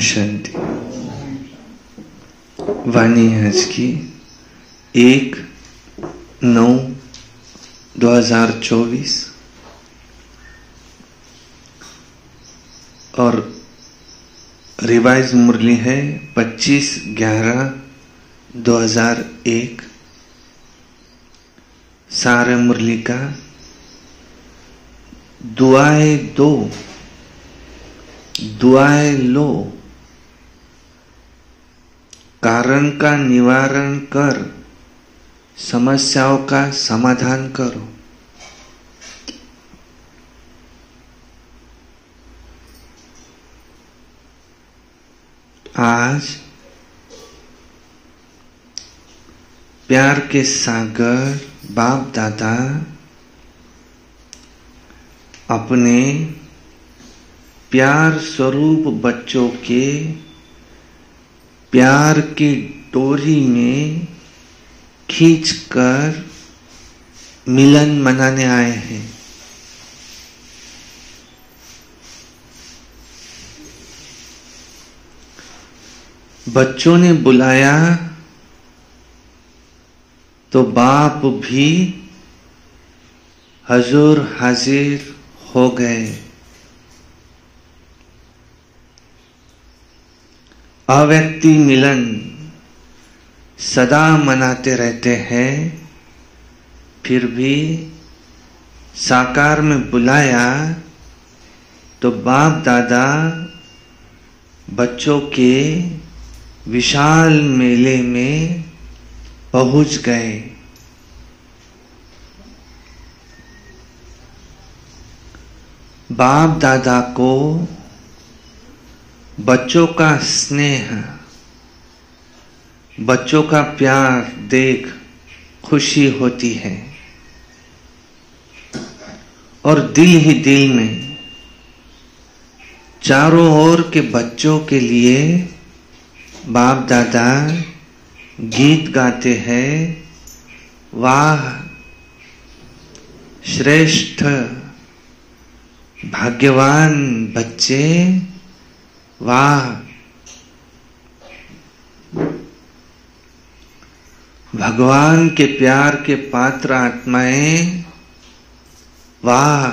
शांति। वाणी आज की 1/9/2024 और रिवाइज मुरली है 25/11/2001। सारे मुरली का दुआएं दो, दुआएं लो, कारण का निवारण कर, समस्याओं का समाधान करो। आज प्यार के सागर बाप दादा अपने प्यार स्वरूप बच्चों के प्यार की डोरी में खींचकर मिलन मनाने आए हैं। बच्चों ने बुलाया तो बाप भी हजूर हाजिर हो गए। अव्यक्ति मिलन सदा मनाते रहते हैं, फिर भी साकार में बुलाया तो बाप दादा बच्चों के विशाल मेले में पहुंच गए। बाप दादा को बच्चों का स्नेह, बच्चों का प्यार देख खुशी होती है और दिल ही दिल में चारों ओर के बच्चों के लिए बाप दादा गीत गाते हैं। वाह श्रेष्ठ भाग्यवान बच्चे, वाह भगवान के प्यार के पात्र आत्माएं, वाह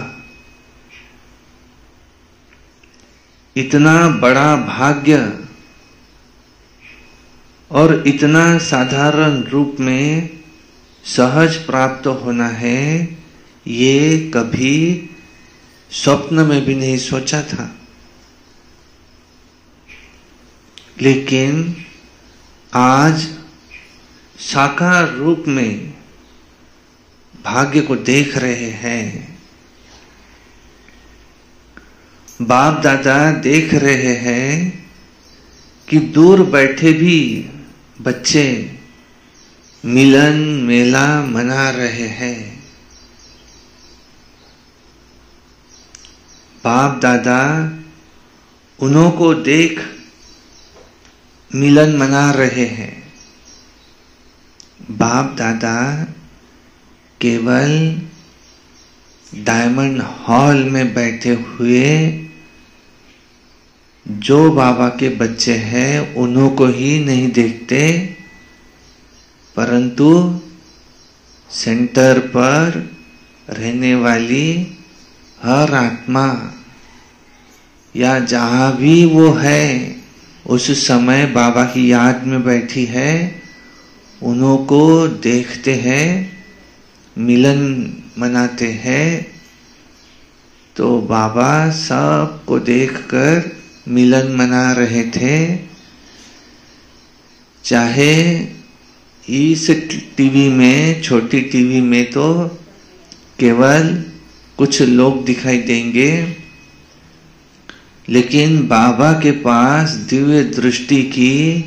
इतना बड़ा भाग्य और इतना साधारण रूप में सहज प्राप्त होना है, ये कभी स्वप्न में भी नहीं सोचा था। लेकिन आज साकार रूप में भाग्य को देख रहे हैं। बाप दादा देख रहे हैं कि दूर बैठे भी बच्चे मिलन मेला मना रहे हैं। बाप दादा उन्हों को देख मिलन मना रहे हैं। बाप दादा केवल डायमंड हॉल में बैठे हुए जो बाबा के बच्चे हैं उन्हों को ही नहीं देखते, परंतु सेंटर पर रहने वाली हर आत्मा या जहां भी वो है उस समय बाबा की याद में बैठी है, उन्हों को देखते हैं, मिलन मनाते हैं। तो बाबा सबको देखकर मिलन मना रहे थे। चाहे इस टीवी में, छोटी टीवी में तो केवल कुछ लोग दिखाई देंगे, लेकिन बाबा के पास दिव्य दृष्टि की,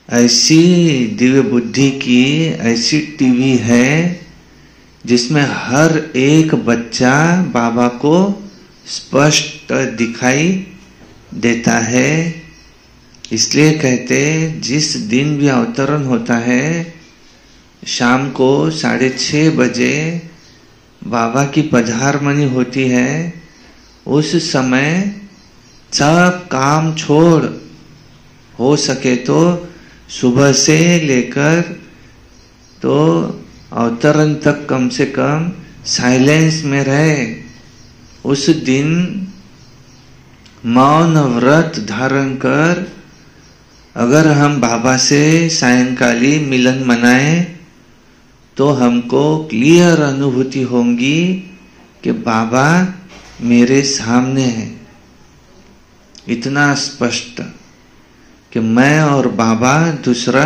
ऐसी दिव्य बुद्धि की ऐसी टीवी है जिसमें हर एक बच्चा बाबा को स्पष्ट दिखाई देता है। इसलिए कहते जिस दिन भी अवतरण होता है शाम को 6:30 बजे बाबा की पधारमणि होती है, उस समय सब काम छोड़, हो सके तो सुबह से लेकर तो अवतरण तक कम से कम साइलेंस में रहे। उस दिन मौन व्रत धारण कर अगर हम बाबा से सायंकाली मिलन मनाए तो हमको क्लियर अनुभूति होगी कि बाबा मेरे सामने है, इतना स्पष्ट कि मैं और बाबा दूसरा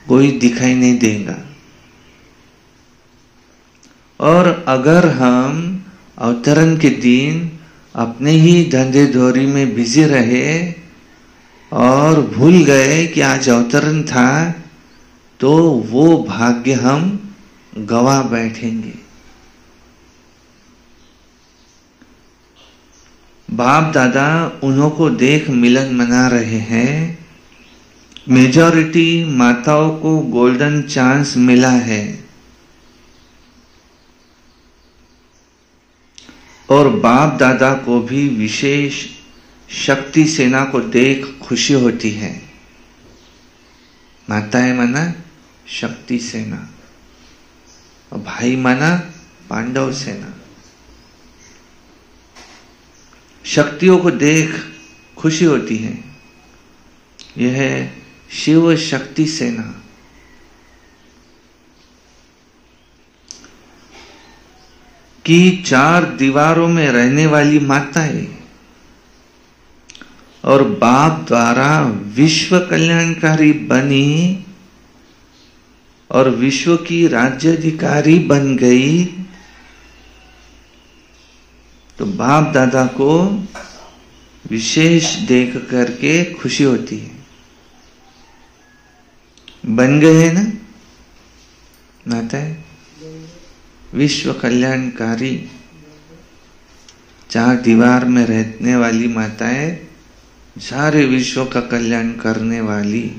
कोई दिखाई नहीं देगा। और अगर हम अवतरण के दिन अपने ही धंधे धोरी में बिजी रहे और भूल गए कि आज अवतरण था, तो वो भाग्य हम गवा बैठेंगे। बाप दादा उन्हों को देख मिलन मना रहे हैं। मेजॉरिटी माताओं को गोल्डन चांस मिला है और बाप दादा को भी विशेष शक्ति सेना को देख खुशी होती है। माताएं माना शक्ति सेना और भाई माना पांडव सेना। शक्तियों को देख खुशी होती है। यह है शिव शक्ति सेना। की चार दीवारों में रहने वाली माताएं और बाप द्वारा विश्व कल्याणकारी बनी और विश्व की राज्याधिकारी बन गई, तो बाप दादा को विशेष देख करके खुशी होती है। बन गए ना माताएं विश्व कल्याणकारी, चार दीवार में रहने वाली माताएं सारे विश्व का कल्याण करने वाली,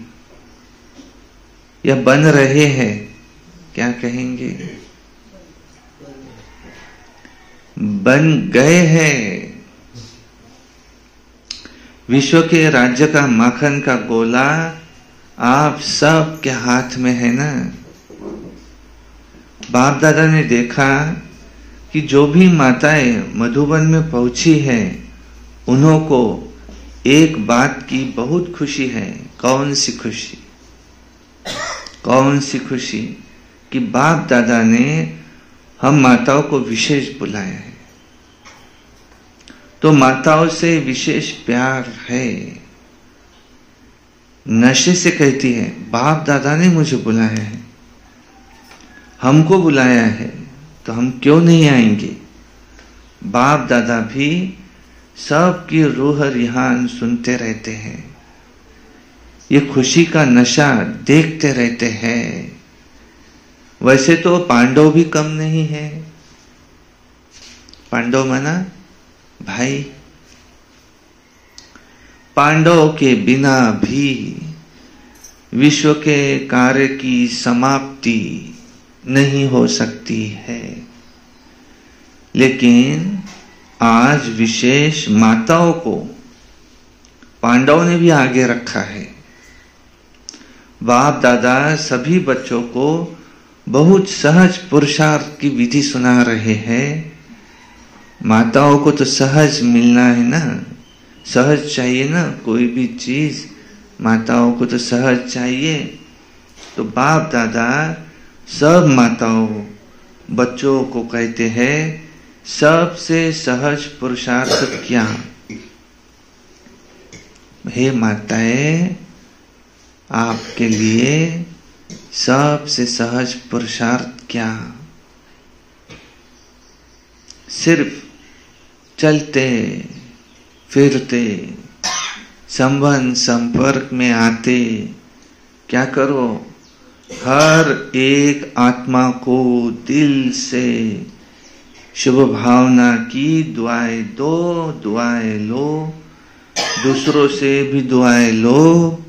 या बन रहे हैं, क्या कहेंगे, बन गए हैं। विश्व के राज्य का माखन का गोला आप सब के हाथ में है ना। बाप दादा ने देखा कि जो भी माताएं मधुबन में पहुंची है उन्हों को एक बात की बहुत खुशी है। कौन सी खुशी? कौन सी खुशी? कि बाप दादा ने हम माताओं को विशेष बुलाया है, तो माताओं से विशेष प्यार है। नशे से कहती है बाप दादा ने मुझे बुलाया है, हमको बुलाया है, तो हम क्यों नहीं आएंगे। बाप दादा भी सबकी रूह रिहान सुनते रहते हैं, ये खुशी का नशा देखते रहते हैं। वैसे तो पांडव भी कम नहीं है। पांडव माना भाई। पांडव के बिना भी विश्व के कार्य की समाप्ति नहीं हो सकती है, लेकिन आज विशेष माताओं को पांडवों ने भी आगे रखा है। बाप दादा सभी बच्चों को बहुत सहज पुरुषार्थ की विधि सुना रहे हैं। माताओं को तो सहज मिलना है ना, सहज चाहिए ना, कोई भी चीज माताओं को तो सहज चाहिए। तो बाप दादा सब माताओं बच्चों को कहते हैं सबसे सहज पुरुषार्थ क्या? हे माताएं, आपके लिए सबसे सहज पुरुषार्थ क्या? सिर्फ चलते फिरते संबंध संपर्क में आते क्या करो, हर एक आत्मा को दिल से शुभ भावना की दुआएं दो, दुआएं लो, दूसरों से भी दुआएं लो।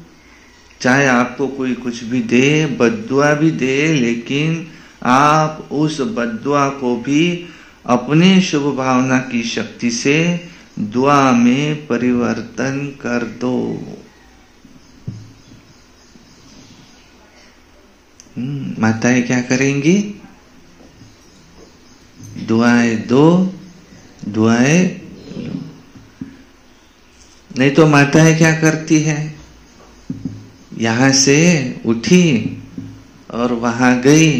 चाहे आपको कोई कुछ भी दे, बद्दुआ भी दे, लेकिन आप उस बद्दुआ को भी अपने शुभ भावना की शक्ति से दुआ में परिवर्तन कर दो। माताएं क्या करेंगी? दुआएं दो, दुआएं लो। नहीं तो माताएं क्या करती है? यहां से उठी और वहां गई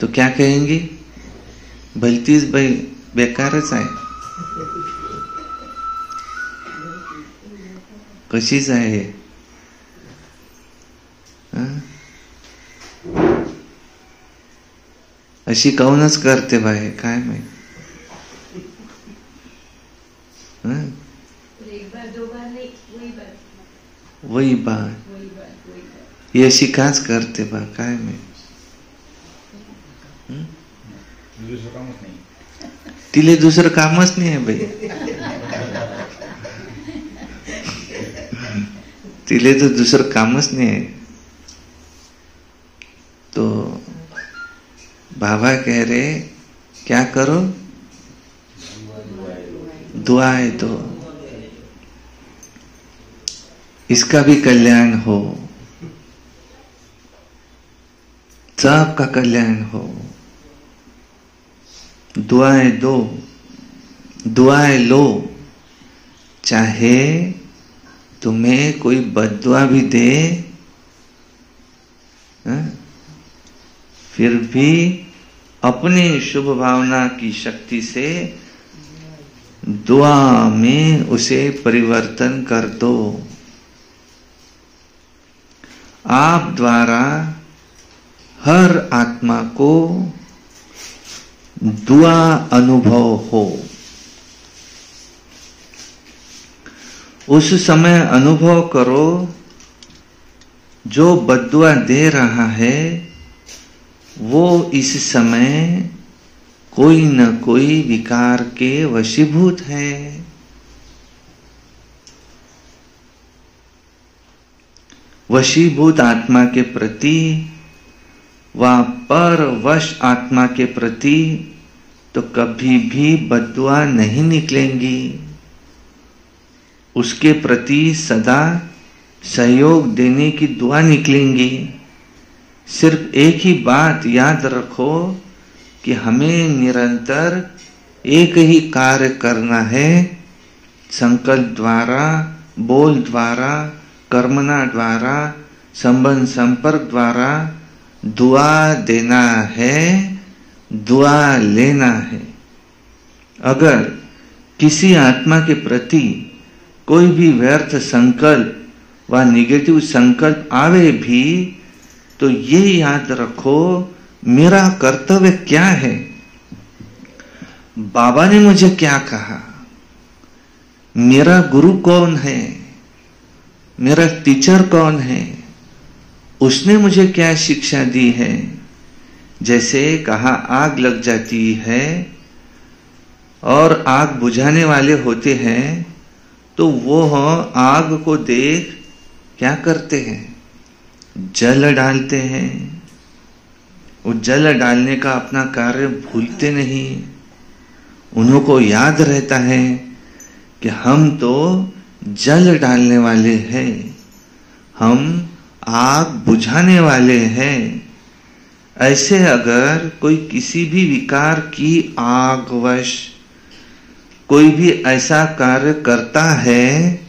तो क्या कहेंगी? भलतीच बाई बेकारच आहे, कशीच आहे। अशी काऊनच करते बाई, काय माहित। वही बात ये अशी काच करते बा, काय माहित। तिले दुसरं कामच नाही आहे बाई, तिले तो दुसरं कामच नहीं है। तो बाबा कह रहे क्या करो? दुआएं दो, इसका भी कल्याण हो, सबका कल्याण हो। दुआएं दो, दुआएं लो। चाहे तुम्हें कोई बद्दुआ भी दे, फिर भी अपनी शुभ भावना की शक्ति से दुआ में उसे परिवर्तन कर दो। आप द्वारा हर आत्मा को दुआ अनुभव हो। उस समय अनुभव करो जो बद्दुआ दे रहा है वो इस समय कोई न कोई विकार के वशीभूत है। वशीभूत आत्मा के प्रति व पर वश आत्मा के प्रति तो कभी भी बद्दुआ नहीं निकलेंगी। उसके प्रति सदा सहयोग देने की दुआ निकलेंगी। सिर्फ एक ही बात याद रखो कि हमें निरंतर एक ही कार्य करना है। संकल्प द्वारा, बोल द्वारा, कर्मना द्वारा, संबंध संपर्क द्वारा दुआ देना है, दुआ लेना है। अगर किसी आत्मा के प्रति कोई भी व्यर्थ संकल्प व निगेटिव संकल्प आवे भी तो ये याद रखो मेरा कर्तव्य क्या है, बाबा ने मुझे क्या कहा, मेरा गुरु कौन है, मेरा टीचर कौन है, उसने मुझे क्या शिक्षा दी है। जैसे कहा आग लग जाती है और आग बुझाने वाले होते हैं तो वो आग को देख क्या करते हैं, जल डालते हैं। वो जल डालने का अपना कार्य भूलते नहीं। उन्हों को याद रहता है कि हम तो जल डालने वाले हैं, हम आग बुझाने वाले हैं। ऐसे अगर कोई किसी भी विकार की आगवश कोई भी ऐसा कार्य करता है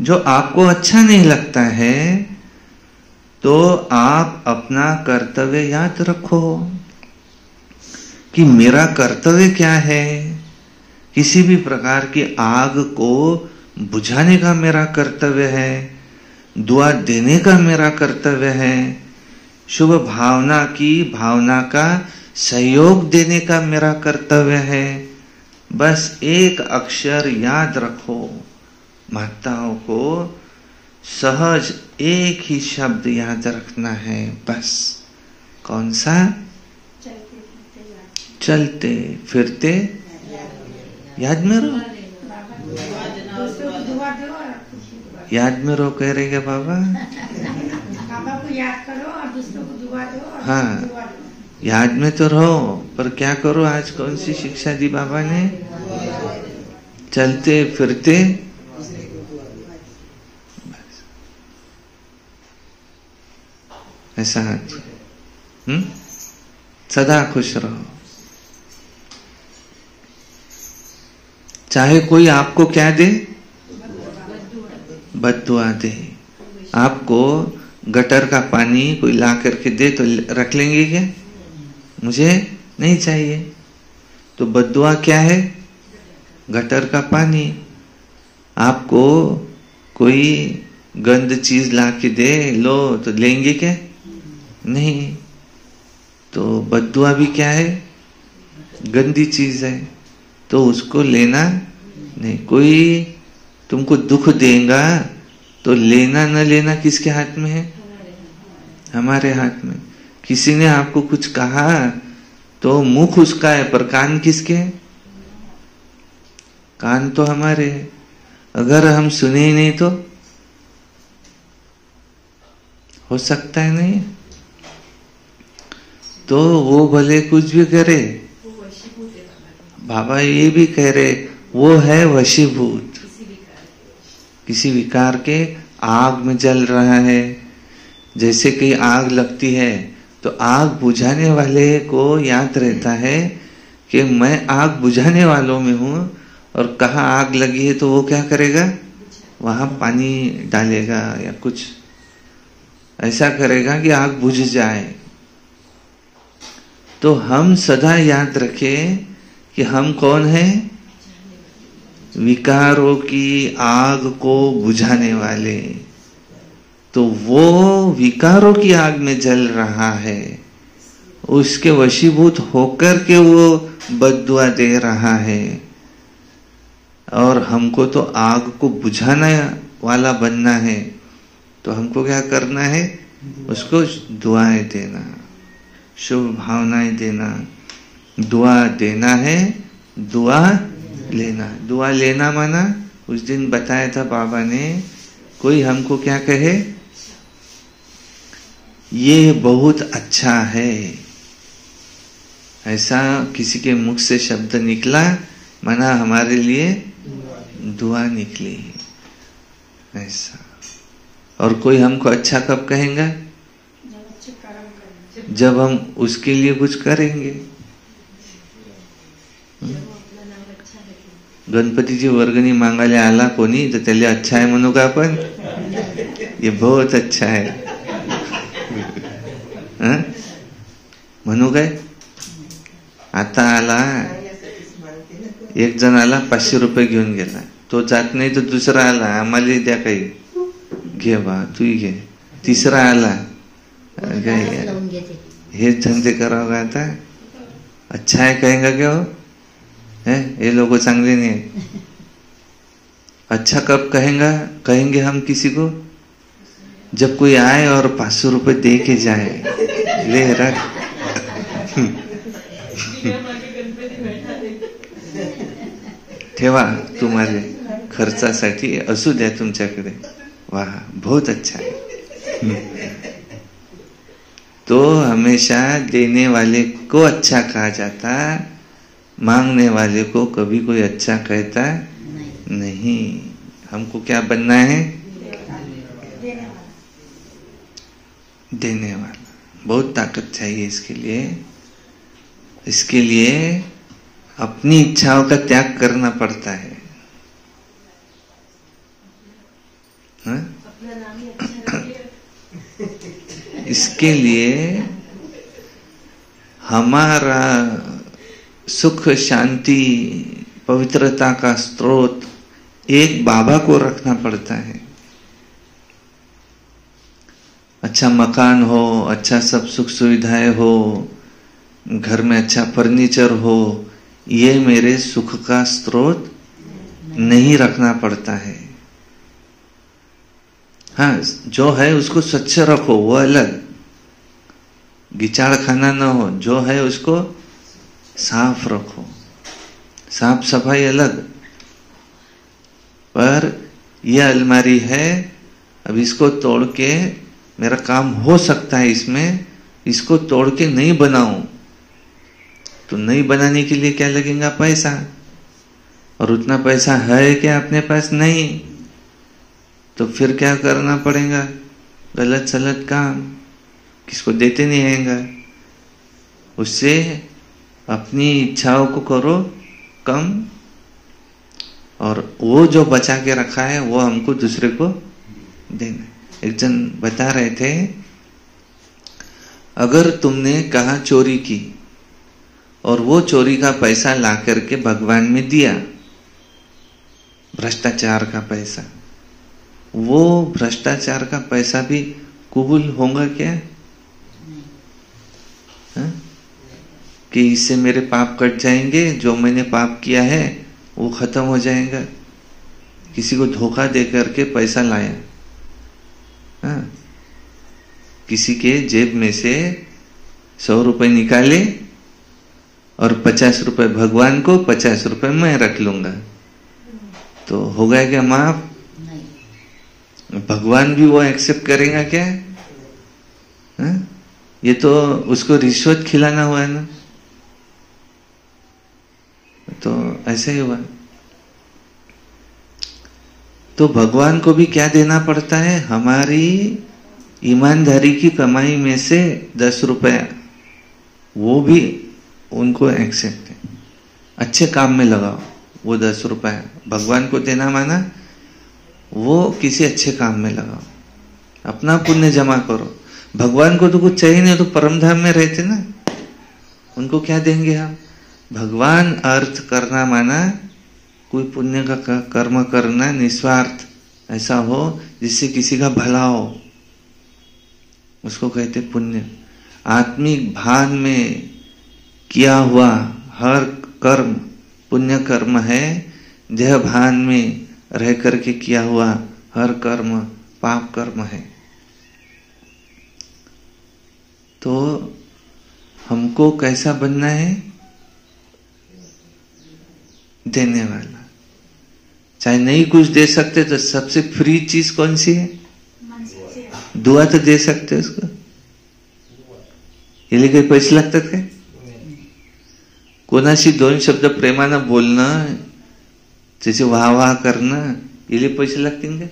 जो आपको अच्छा नहीं लगता है तो आप अपना कर्तव्य याद रखो कि मेरा कर्तव्य क्या है। किसी भी प्रकार की आग को बुझाने का मेरा कर्तव्य है, दुआ देने का मेरा कर्तव्य है, शुभ भावना की भावना का सहयोग देने का मेरा कर्तव्य है। बस एक अक्षर याद रखो। माताओं को सहज एक ही शब्द याद रखना है, बस। कौन सा? चलते फिरते याद में रहो, याद में रहो कह रहे क्या बाबा? बाबा को याद करो और दूसरों को दुआ दो। हाँ, याद में तो रहो, पर क्या करो? आज कौन सी शिक्षा दी बाबा ने? चलते फिरते ऐसा सदा खुश रहो। चाहे कोई आपको क्या दे, बद्दुआ दे। आपको गटर का पानी कोई ला करके दे तो रख लेंगे क्या? मुझे नहीं चाहिए। तो बद्दुआ क्या है? गटर का पानी। आपको कोई गंद चीज ला के दे, लो तो लेंगे क्या? नहीं। तो बद्दुआ भी क्या है? गंदी चीज है, तो उसको लेना नहीं। कोई तुमको दुख देगा तो लेना न लेना किसके हाथ में है? हमारे हाथ में। किसी ने आपको कुछ कहा तो मुख उसका है, पर कान किसके है? कान तो हमारे है। अगर हम सुने ही नहीं तो हो सकता है नहीं। तो वो भले कुछ भी करे, बाबा ये भी कह रहे वो है वशीभूत। किसी विकार के आग में जल रहा है। जैसे कि आग लगती है तो आग बुझाने वाले को याद रहता है कि मैं आग बुझाने वालों में हूं, और कहाँ आग लगी है तो वो क्या करेगा? वहां पानी डालेगा या कुछ ऐसा करेगा कि आग बुझ जाए। तो हम सदा याद रखें कि हम कौन है? विकारों की आग को बुझाने वाले। तो वो विकारों की आग में जल रहा है, उसके वशीभूत होकर के वो बद्दुआ दे रहा है। और हमको तो आग को बुझाना वाला बनना है। तो हमको क्या करना है? उसको दुआएं देना, शुभ भावनाएं देना। दुआ देना है, दुआ लेना। दुआ लेना माना उस दिन बताया था बाबा ने, कोई हमको क्या कहे ये बहुत अच्छा है, ऐसा किसी के मुख से शब्द निकला माना हमारे लिए दुआ निकली ऐसा। और कोई हमको अच्छा कब कहेगा? जब हम उसके लिए कुछ करेंगे। गणपतीची वर्गणी मागायला आला कोणी तर त्याला अच्छा आहे म्हणू का आपण? ये बहुत अच्छा है म्हणू काय? आता आला एक जण आला 500 रुपये घेऊन गेला, तो जात नाही तर दुसरा आला आम्हाला द्या काही, घे बा तू घे। तिसरा आला, हेच धंदे करावं का आता? अच्छा है कहेगा क्या हो? है ये लोग चांगले नहीं। अच्छा कब कहेंगे हम किसी को? जब कोई आए और 500 रुपये दे के जाए, ले रख। ठेवा तुम्हारे खर्चासाठी असू द्या तुमच्याकडे। वाह बहुत अच्छा है। तो हमेशा देने वाले को अच्छा कहा जाता, मांगने वाले को कभी कोई अच्छा कहता नहीं। हमको क्या बनना है? देने वाला। बहुत ताकत चाहिए इसके लिए। इसके लिए अपनी इच्छाओं का त्याग करना पड़ता है। इसके लिए हमारा सुख शांति पवित्रता का स्रोत एक बाबा को रखना पड़ता है। अच्छा मकान हो, अच्छा सब सुख सुविधाएं हो, घर में अच्छा फर्नीचर हो, ये मेरे सुख का स्रोत नहीं रखना पड़ता है। हाँ जो है उसको स्वच्छ रखो, वो अलग। गिचाड़ खाना न हो, जो है उसको साफ रखो, साफ सफाई अलग। पर यह अलमारी है, अब इसको तोड़ के मेरा काम हो सकता है इसमें, इसको तोड़ के नहीं बनाऊं तो नहीं बनाने के लिए क्या लगेगा? पैसा। और उतना पैसा है क्या अपने पास? नहीं। तो फिर क्या करना पड़ेगा? गलत सलत काम, किसको देते नहीं आएगा। उससे अपनी इच्छाओं को करो कम, और वो जो बचा के रखा है वो हमको दूसरे को देना। एक जन बता रहे थे, अगर तुमने कहा चोरी की और वो चोरी का पैसा ला करके भगवान में दिया, भ्रष्टाचार का पैसा, वो भ्रष्टाचार का पैसा भी कबूल होगा क्या? हा? कि इससे मेरे पाप कट जाएंगे, जो मैंने पाप किया है वो खत्म हो जाएगा। किसी को धोखा दे करके पैसा लाया, हा? किसी के जेब में से 100 रुपए निकाले और 50 रुपए भगवान को, 50 रुपए मैं रख लूंगा, तो हो गया क्या माफ? भगवान भी वो एक्सेप्ट करेगा क्या? हा? ये तो उसको रिश्वत खिलाना हुआ है ना। तो ऐसा ही हुआ। तो भगवान को भी क्या देना पड़ता है? हमारी ईमानदारी की कमाई में से 10 रुपया, वो भी उनको एक्सेप्ट है। अच्छे काम में लगाओ वो 10 रुपया, भगवान को देना माना, वो किसी अच्छे काम में लगाओ, अपना पुण्य जमा करो। भगवान को तो कुछ चाहिए नहीं, तो परम धाम में रहते ना, उनको क्या देंगे हम? भगवान अर्थ करना माना कोई पुण्य का कर्म करना निस्वार्थ, ऐसा हो जिससे किसी का भला हो, उसको कहते पुण्य। आत्मिक भान में किया हुआ हर कर्म पुण्य कर्म है, देह भान में रह करके किया हुआ हर कर्म पाप कर्म है। तो हमको कैसा बनना है? देने वाला। चाहे नहीं कुछ दे सकते तो सबसे फ्री चीज कौन सी है? दुआ तो दे सकते उसको। ये काही पैसे लागतात काय? कोणाशी 2 शब्द प्रेमानं बोलणं, त्याचे वाह वाह करणं, याले पैसे लागतील का?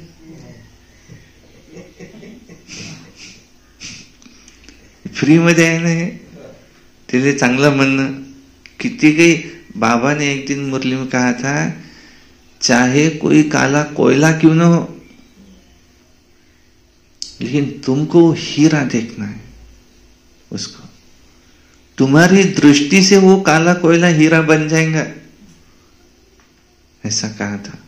फ्री मध्ये आहे ना हे, त्याले चांगलं म्हणणं किती काही। बाबा ने एक दिन मुरली में कहा था, चाहे कोई काला कोयला क्यों न हो, लेकिन तुमको हीरा देखना है उसको, तुम्हारी दृष्टि से वो काला कोयला हीरा बन जाएगा, ऐसा कहा था।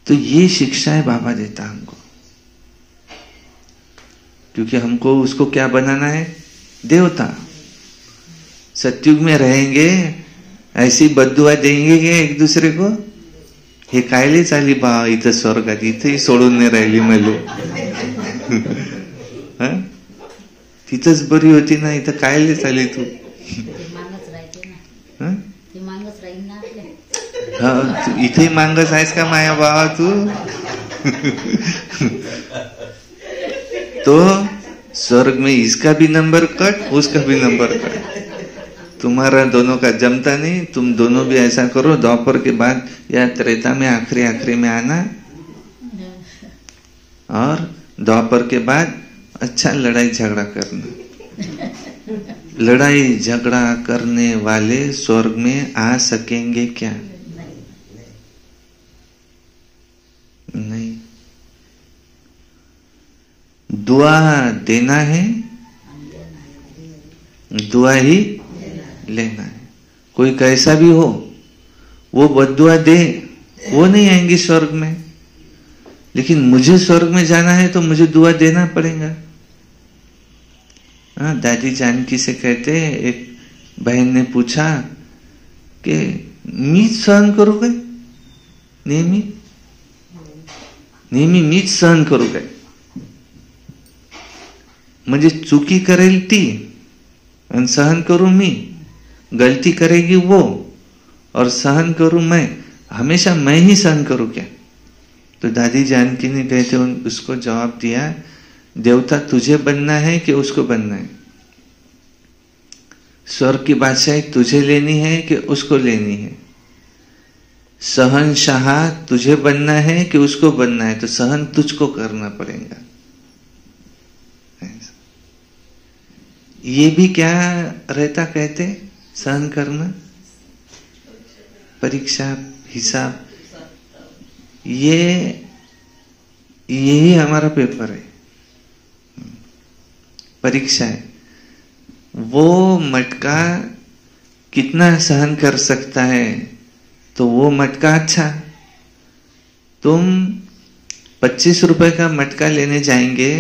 तो ये शिक्षा है बाबा देता हमको, क्योंकि हमको उसको क्या बनाना है? देवता। सतयुग में रहेंगे ऐसी बद्दुआ देंगे कि एक दूसरे को, हे कायले चाली बा इथं स्वर्गात, इथंही सोडून नाही राहिली मले, तिथंच बरी होती ना, इथं कायले चाली तू? इथेही मांगच आहेस का माया बाबा तू? तो स्वर्ग में इसका भी नंबर कट, उसका भी नंबर कट, तुम्हारा दोनों का जमता नहीं। तुम दोनों भी ऐसा करो, दोपहर के बाद या त्रेता में आखिरी में आना, और दोपहर के बाद अच्छा लड़ाई झगड़ा करना। लड़ाई झगड़ा करने वाले स्वर्ग में आ सकेंगे क्या? नहीं। दुआ देना है, दुआ ही लेना है। कोई कैसा भी हो, वो बद्दुआ दे, वो नहीं आएंगी स्वर्ग में। लेकिन मुझे स्वर्ग में जाना है तो मुझे दुआ देना पड़ेगा। दादी जानकी से कहते, एक बहन ने पूछा कि मीच सहन करू काय? नेहमी मीच सहन करू काय? म्हणजे चुकी करेल ती और सहन करू मी, गलती करेगी वो और सहन करूं मैं, हमेशा मैं ही सहन करूं क्या? तो दादी जानकी ने कहते उसको जवाब दिया, देवता तुझे बनना है कि उसको बनना है? स्वर्ग की बादशाही तुझे लेनी है कि उसको लेनी है? सहनशाह तुझे बनना है कि उसको बनना है, तो सहन तुझको करना पड़ेगा। ये भी क्या रहता कहते सहन करना, परीक्षा हिसाब, यही हमारा पेपर है, परीक्षा है। वो मटका कितना सहन कर सकता है, तो वो मटका अच्छा। तुम 25 रुपए का मटका लेने जाएंगे,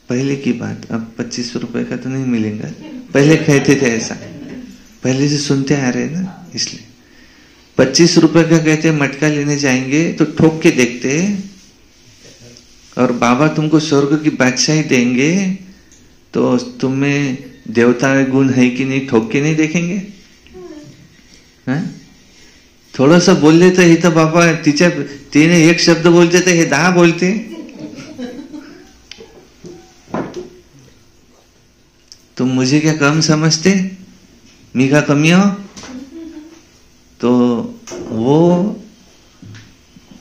पहले की बात, अब 25 रुपए का तो नहीं मिलेगा, पहले कहते थे ऐसा, पहले से सुनते आ रहे ना, इसलिए 25 रुपए का कहते मटका लेने जाएंगे तो ठोक के देखते, और बाबा तुमको स्वर्ग की बादशाही देंगे तो तुम्हें देवता गुण है कि नहीं, ठोक के नहीं देखेंगे। हाँ? थोड़ा सा बोल लेते ही तो बाबा टीचर तेने एक शब्द बोलते थे, दा बोलते। तुम मुझे क्या कम समझते, मीघा कमी हो, तो वो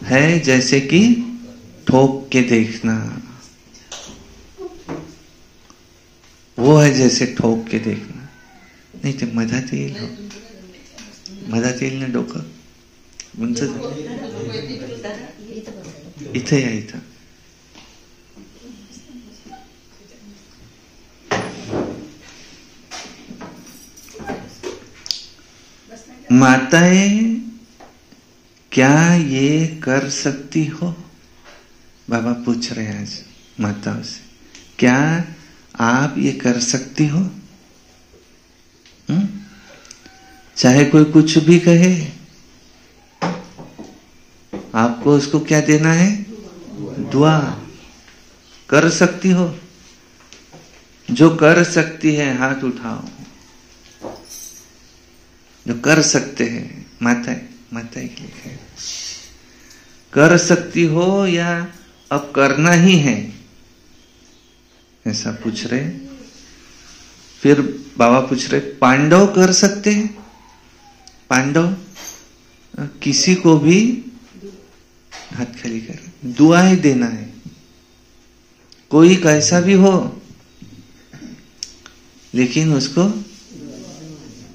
है जैसे कि ठोक के देखना, वो है जैसे ठोक के देखना। नाही ते मधात येईल, मधात येईल ना डोकं उंच, इथं या, इथं माताएं क्या ये कर सकती हो, बाबा पूछ रहे हैं आज माताओं से, क्या आप ये कर सकती हो? चाहे कोई कुछ भी कहे, आपको उसको क्या देना है, दुआ। कर सकती हो? जो कर सकती है हाथ उठाओ, जो कर सकते हैं, माताएं के लिए कर सकती हो या अब करना ही है, ऐसा पूछ रहे। फिर बाबा पूछ रहे पांडव कर सकते हैं? पांडव किसी को भी हाथ खाली कर दुआएं देना है, कोई कैसा भी हो, लेकिन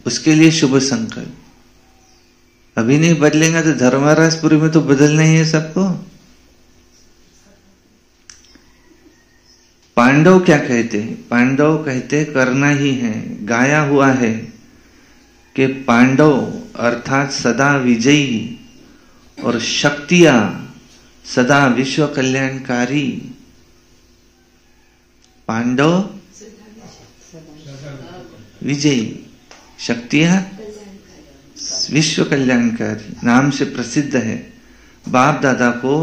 उसके लिए शुभ संकल्प। अभी नहीं बदलेगा तो धर्मराजपुरी में तो बदलना ही है सबको। पांडव क्या कहते हैं? पांडव कहते करना ही है। गाया हुआ है कि पांडव अर्थात सदा विजयी और शक्तियां सदा विश्व कल्याणकारी। पांडव विजयी, शक्तियां विश्व कल्याणकारी नाम से प्रसिद्ध है। बाप दादा को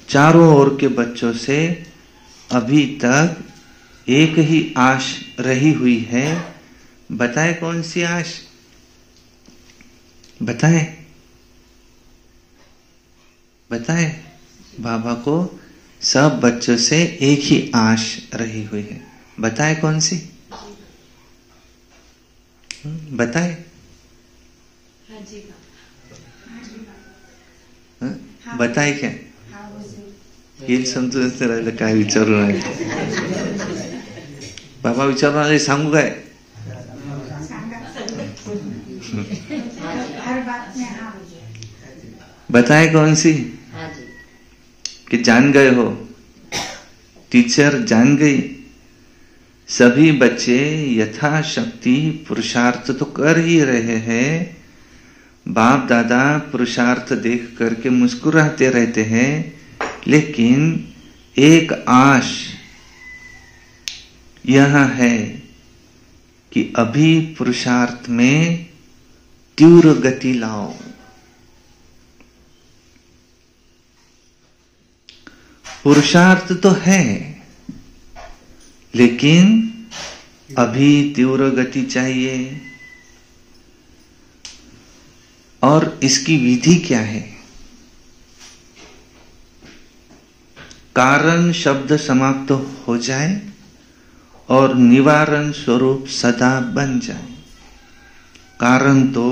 चारों ओर के बच्चों से अभी तक एक ही आश रही हुई है। बताए कौन सी आश? बताए बताए। बाबा को सब बच्चों से एक ही आश रही हुई है। बताए कौन सी? बताए। बताए क्या? हे समजून राहिलं काय विचारू नाही। बाबा विचारून आले, सांगू काय? बताए कौन सी? कि जान गए हो? टीचर जान गई। सभी बच्चे यथाशक्ति पुरुषार्थ तो कर ही रहे हैं। बाप दादा पुरुषार्थ देख करके मुस्कुराते रहते हैं, लेकिन एक आश यह है कि अभी पुरुषार्थ में तीव्र गति लाओ। पुरुषार्थ तो है, लेकिन अभी तीव्र गति चाहिए। और इसकी विधि क्या है? कारण शब्द समाप्त हो जाए और निवारण स्वरूप सदा बन जाए। कारण तो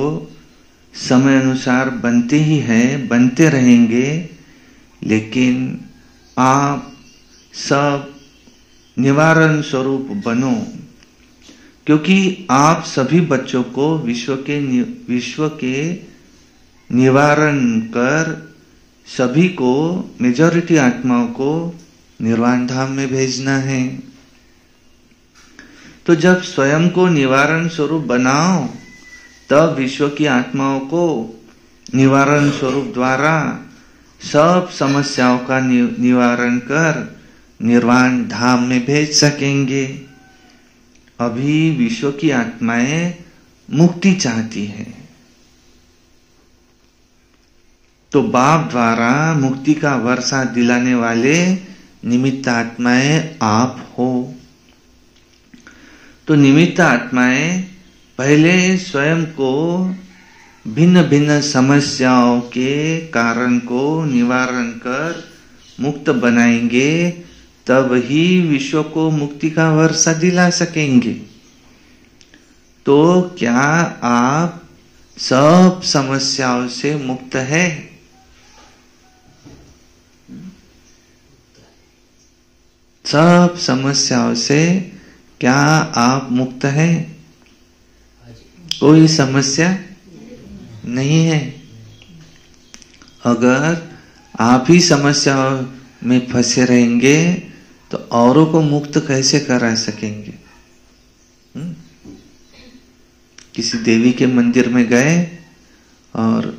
समय अनुसार बनते ही है, बनते रहेंगे, लेकिन आप सब निवारण स्वरूप बनो, क्योंकि आप सभी बच्चों को विश्व के निवारण कर सभी को, मेजॉरिटी आत्माओं को निर्वाण धाम में भेजना है। तो जब स्वयं को निवारण स्वरूप बनाओ, तब विश्व की आत्माओं को निवारण स्वरूप द्वारा सब समस्याओं का निवारण कर निर्वाण धाम में भेज सकेंगे। अभी विश्व की आत्माएं मुक्ति चाहती है, तो बाप द्वारा मुक्ति का वर्षा दिलाने वाले निमित्त आत्माएं आप हो। तो निमित्त आत्माएं पहले स्वयं को भिन्न भिन्न समस्याओं के कारण को निवारण कर मुक्त बनाएंगे, तब ही विश्व को मुक्ति का वर्षा दिला सकेंगे। तो क्या आप सब समस्याओं से मुक्त है? सब समस्याओं से क्या आप मुक्त हैं? कोई समस्या नहीं है। अगर आप ही समस्याओं में फंसे रहेंगे तो औरों को मुक्त कैसे करा सकेंगे? किसी देवी के मंदिर में गए और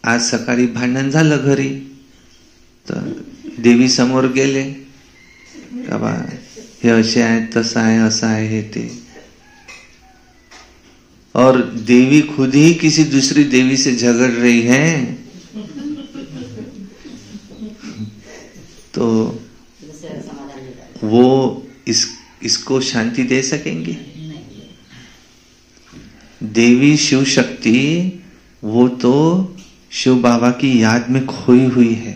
आज सकाळी भांडण झालं घरी, तर देवी समोर गेले, बाबा हे असे आहे, तसं आहे, असं आहे, हे ते, और देवी खुद ही किसी दूसरी देवी से झगड़ रही है, तो वो इसको शांति दे सकेंगे? देवी शिव शक्ति वो तो शिव बाबा की याद में खोई हुई है।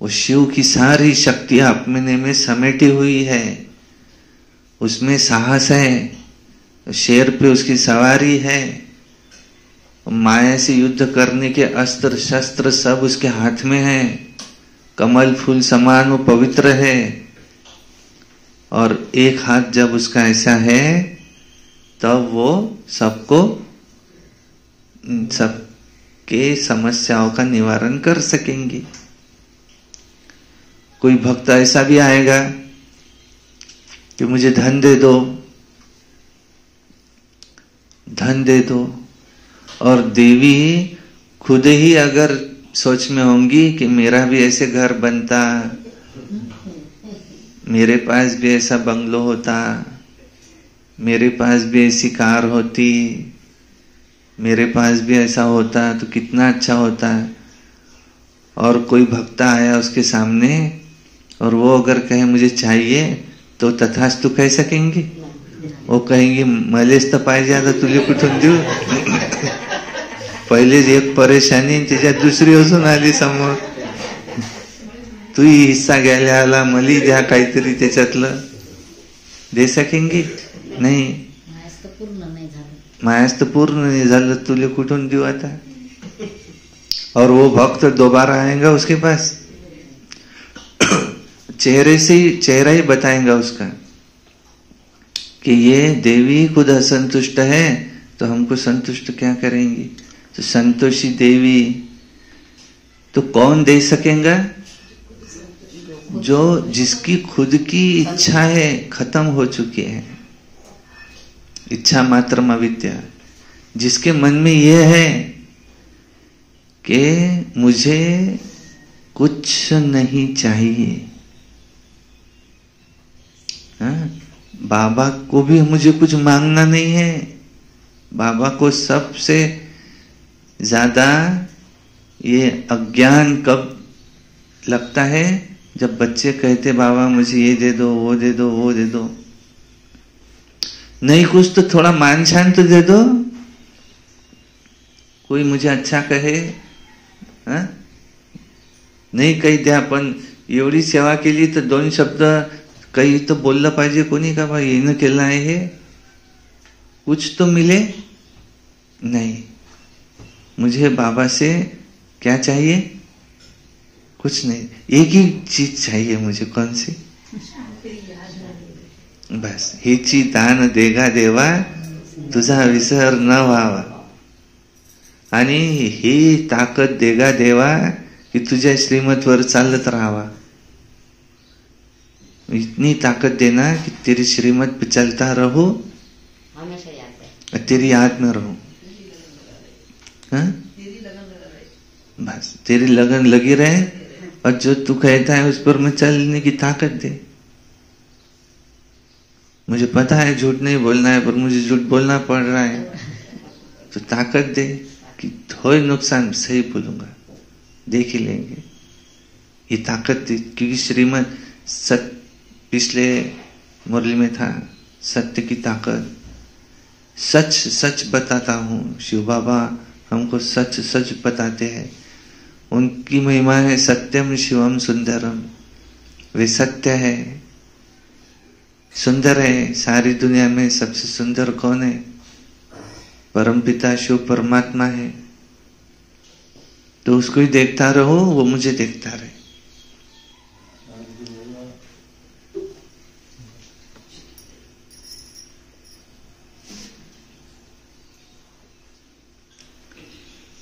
वो शिव की सारी शक्तियां अपने में समेटी हुई है। उसमें साहस है, शेर पे उसकी सवारी है, माया से युद्ध करने के अस्त्र शस्त्र सब उसके हाथ में है, कमल फूल समान वो पवित्र है। और एक हाथ जब उसका ऐसा है, तब वो सबके समस्याओं का निवारण कर सकेंगे। कोई भक्त ऐसा भी आएगा कि मुझे धन दे दो, धन दे दो, और देवी खुद ही अगर सोच में होंगी कि मेरा भी ऐसे घर बनता, मेरे पास भी ऐसा बंगलो होता, मेरे पास भी ऐसी कार होती, मेरे पास भी ऐसा होता तो कितना अच्छा होता। और कोई भक्त आया उसके सामने और वो अगर कहे मुझे चाहिए, तो तथास्तु कह सकेंगे? वो कहेंगे मलेच तर पाहिजे, आता तुले कुठून देऊ? पहिले एक परेशानी त्याच्यात दुसरी अजून आली समोर, तू हिस्सा घ्यायला आला, मली द्या काहीतरी त्याच्यातलं, दे सकेंगे? नहीं। मायास तो पूर्ण नहीं झालं, तुले कुठून देऊ आता? और वो भक्त दोबारा आएगा उसके पास, चेहरे से चेहरा ही बताएगा उसका कि ये देवी खुद असंतुष्ट है, तो हमको संतुष्ट क्या करेंगी? तो संतोषी देवी तो कौन दे सकेगा? जो जिसकी खुद की इच्छा है खत्म हो चुकी है, इच्छा मात्र अविद्या, जिसके मन में यह है कि मुझे कुछ नहीं चाहिए, हाँ? बाबा को भी मुझे कुछ मांगना नहीं है। बाबा को सबसे ज्यादा ये अज्ञान कब लगता है? जब बच्चे कहते बाबा मुझे ये दे दो, वो दे दो, वो दे दो। नहीं कुछ तो थोड़ा मान शान तो दे दो, कोई मुझे अच्छा कहे, हाँ? नाही काही द्या, पण एवढी सेवा केली तर दोन शब्द काही तो बोललं पाहिजे कोणी, का भाई येणं केलं आहे हे, कुछ तो मिले। नहीं, मुझे बाबा से क्या चाहिए? कुछ नहीं, एक ही चीज चाहिए मुझे। कौन सी? बस, हीची दान देगा देवा तुझा विसर न व्हावा, आणि ही ताकद देगा देवा कि तुझ्या श्रीमत चालत राहावा। इतनी ताकत देना कि तेरी श्रीमत पे चलता रहो, हमेशा याद है, तेरी याद में रहो। हाँ? बस तेरी लगन लगी रहे, और जो तू कहता है उस पर मैं चलने की ताकत दे। मुझे पता है झूठ नहीं बोलना है, पर मुझे झूठ बोलना पड़ रहा है, तो ताकत दे कि थोड़े नुकसान सही बोलूंगा, देख ही लेंगे। ये ताकत दे, क्योंकि श्रीमद पिछले मुरली में था, सत्य की ताकत। सच सच बताता हूँ, शिव बाबा हमको सच सच बताते हैं। उनकी महिमा है सत्यम शिवम सुंदरम। वे सत्य है, सुंदर है। सारी दुनिया में सबसे सुंदर कौन है? परमपिता शिव परमात्मा है। तो उसको ही देखता रहो, वो मुझे देखता रहे।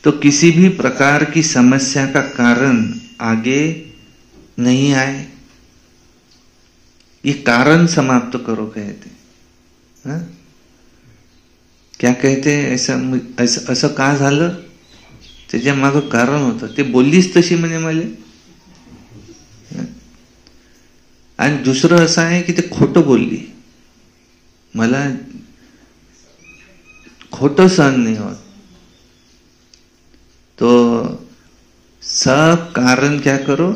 तो किसी भी प्रकार की समस्या का कारण आगे नहीं आए, ये कारण समाप्त करो कहते। हाँ? क्या कहते? असं का झालं, त्याच्या मागं कारण होतं, ते बोललीच तशी म्हणे मला। आणि दुसरं असं आहे की ते खोटं बोलली, मला खोटं सहन नहीं होत। तो सब कारण क्या करो,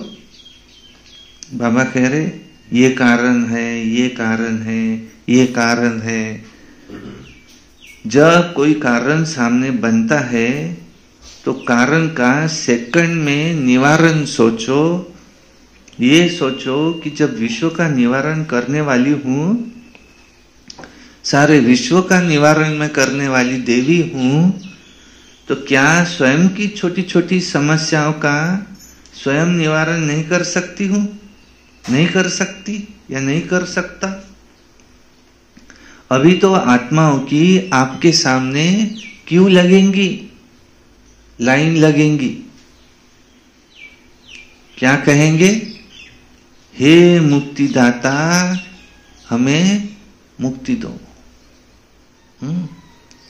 बाबा कह रहे ये कारण है, ये कारण है, ये कारण है। जब कोई कारण सामने बनता है तो कारण का सेकंड में निवारण सोचो। ये सोचो कि जब विश्व का निवारण करने वाली हूं, सारे विश्व का निवारण मैं करने वाली देवी हूं, तो क्या स्वयं की छोटी छोटी समस्याओं का स्वयं निवारण नहीं कर सकती हूं? नहीं कर सकती या नहीं कर सकता? अभी तो आत्माओं की आपके सामने क्यों लगेंगी, लाइन लगेंगी। क्या कहेंगे? हे मुक्तिदाता, हमें मुक्ति दो।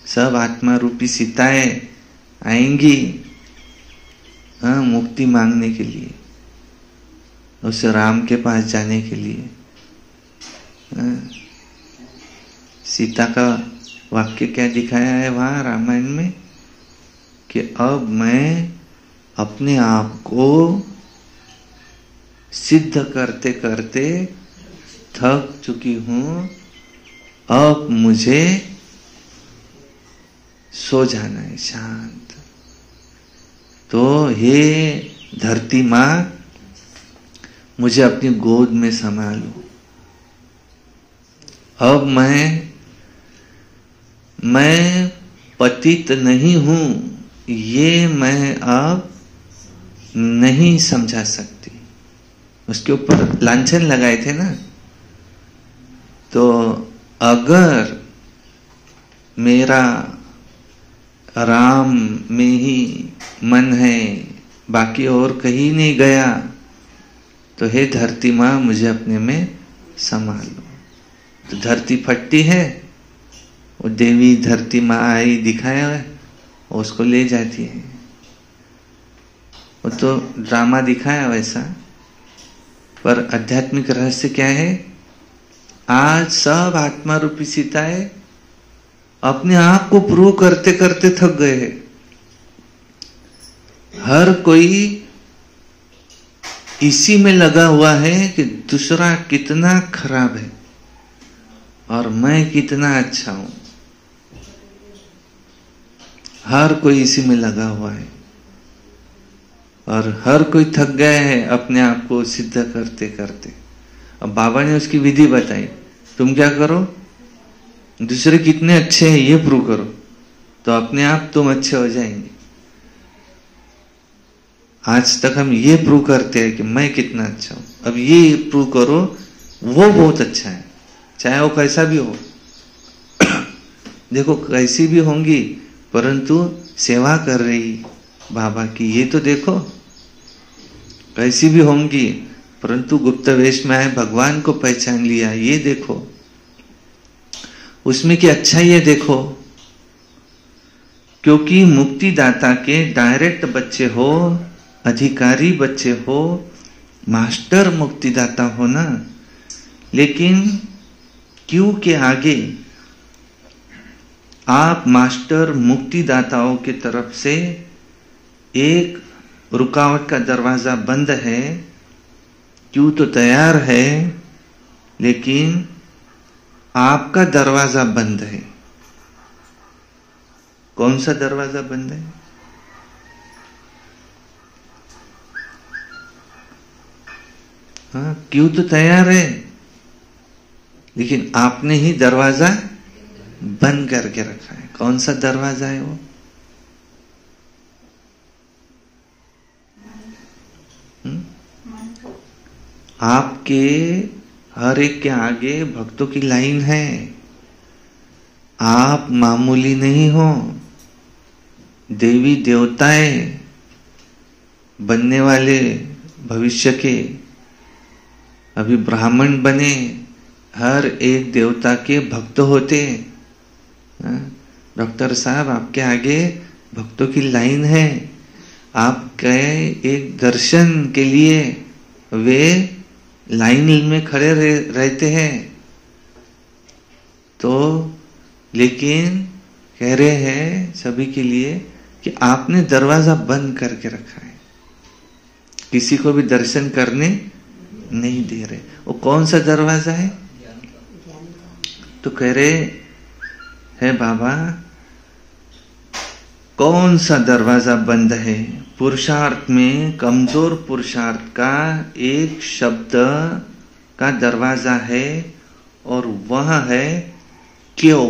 सब आत्मा रूपी सीताएं आएंगी, हाँ, मुक्ति मांगने के लिए, उस राम के पास जाने के लिए। हाँ, सीता का वाक्य क्या दिखाया है वहां रामायण में कि अब मैं अपने आप को सिद्ध करते करते थक चुकी हूं, अब मुझे सो जाना है शांत। तो हे धरती माँ, मुझे अपनी गोद में संभालो। अब मैं पतित नहीं हूं, ये मैं अब नहीं समझा सकती। उसके ऊपर लांछन लगाए थे ना। तो अगर मेरा राम में ही मन है, बाकी और कहीं नहीं गया, तो हे धरती माँ, मुझे अपने में संभाल लो। तो धरती फटती है, वो देवी धरती माँ आई दिखाया है, उसको ले जाती है। वो तो ड्रामा दिखाया वैसा, पर आध्यात्मिक रहस्य क्या है? आज सब आत्मा रूपी सीताएं अपने आप को प्रूव करते करते थक गए हैं। हर कोई इसी में लगा हुआ है कि दूसरा कितना खराब है और मैं कितना अच्छा हूं। हर कोई इसी में लगा हुआ है और हर कोई थक गया है अपने आप को सिद्ध करते करते। अब बाबा ने उसकी विधि बताई, तुम क्या करो, दूसरे कितने अच्छे हैं ये प्रूव करो। तो अपने आप तुम अच्छे हो जाएंगे। आज तक हम ये प्रूव करते हैं कि मैं कितना अच्छा हूं, अब ये प्रूव करो वो बहुत अच्छा है, चाहे वो कैसा भी हो। देखो कैसी भी होंगी परंतु सेवा कर रही बाबा की, ये तो देखो। कैसी भी होंगी परंतु गुप्त वेश में आए, भगवान को पहचान लिया, ये देखो। उसमें की अच्छा ये देखो, क्योंकि मुक्तिदाता के डायरेक्ट बच्चे हो, अधिकारी बच्चे हो, मास्टर मुक्तिदाता हो ना, लेकिन क्यों के आगे आप मास्टर मुक्तिदाताओं की तरफ से एक रुकावट का दरवाजा बंद है, क्यों तो तैयार है लेकिन आपका दरवाजा बंद है। कौन सा दरवाजा बंद है? हाँ, क्यों तो तैयार है लेकिन आपने ही दरवाजा बंद करके रखा है। कौन सा दरवाजा है वो? आपके हर एक के आगे भक्तों की लाइन है, आप मामूली नहीं हो। देवी देवताएं बनने वाले भविष्य के, अभी ब्राह्मण बने, हर एक देवता के भक्त होते। डॉक्टर साहब आपके आगे भक्तों की लाइन है, आपके एक दर्शन के लिए वे लाइन में खड़े रहते हैं। तो लेकिन कह रहे हैं सभी के लिए कि आपने दरवाजा बंद करके रखा है, किसी को भी दर्शन करने नहीं दे रहे। वो कौन सा दरवाजा है? तो कह रहे है बाबा कौन सा दरवाजा बंद है? पुरुषार्थ में कमजोर पुरुषार्थ का एक शब्द का दरवाजा है और वह है क्यों।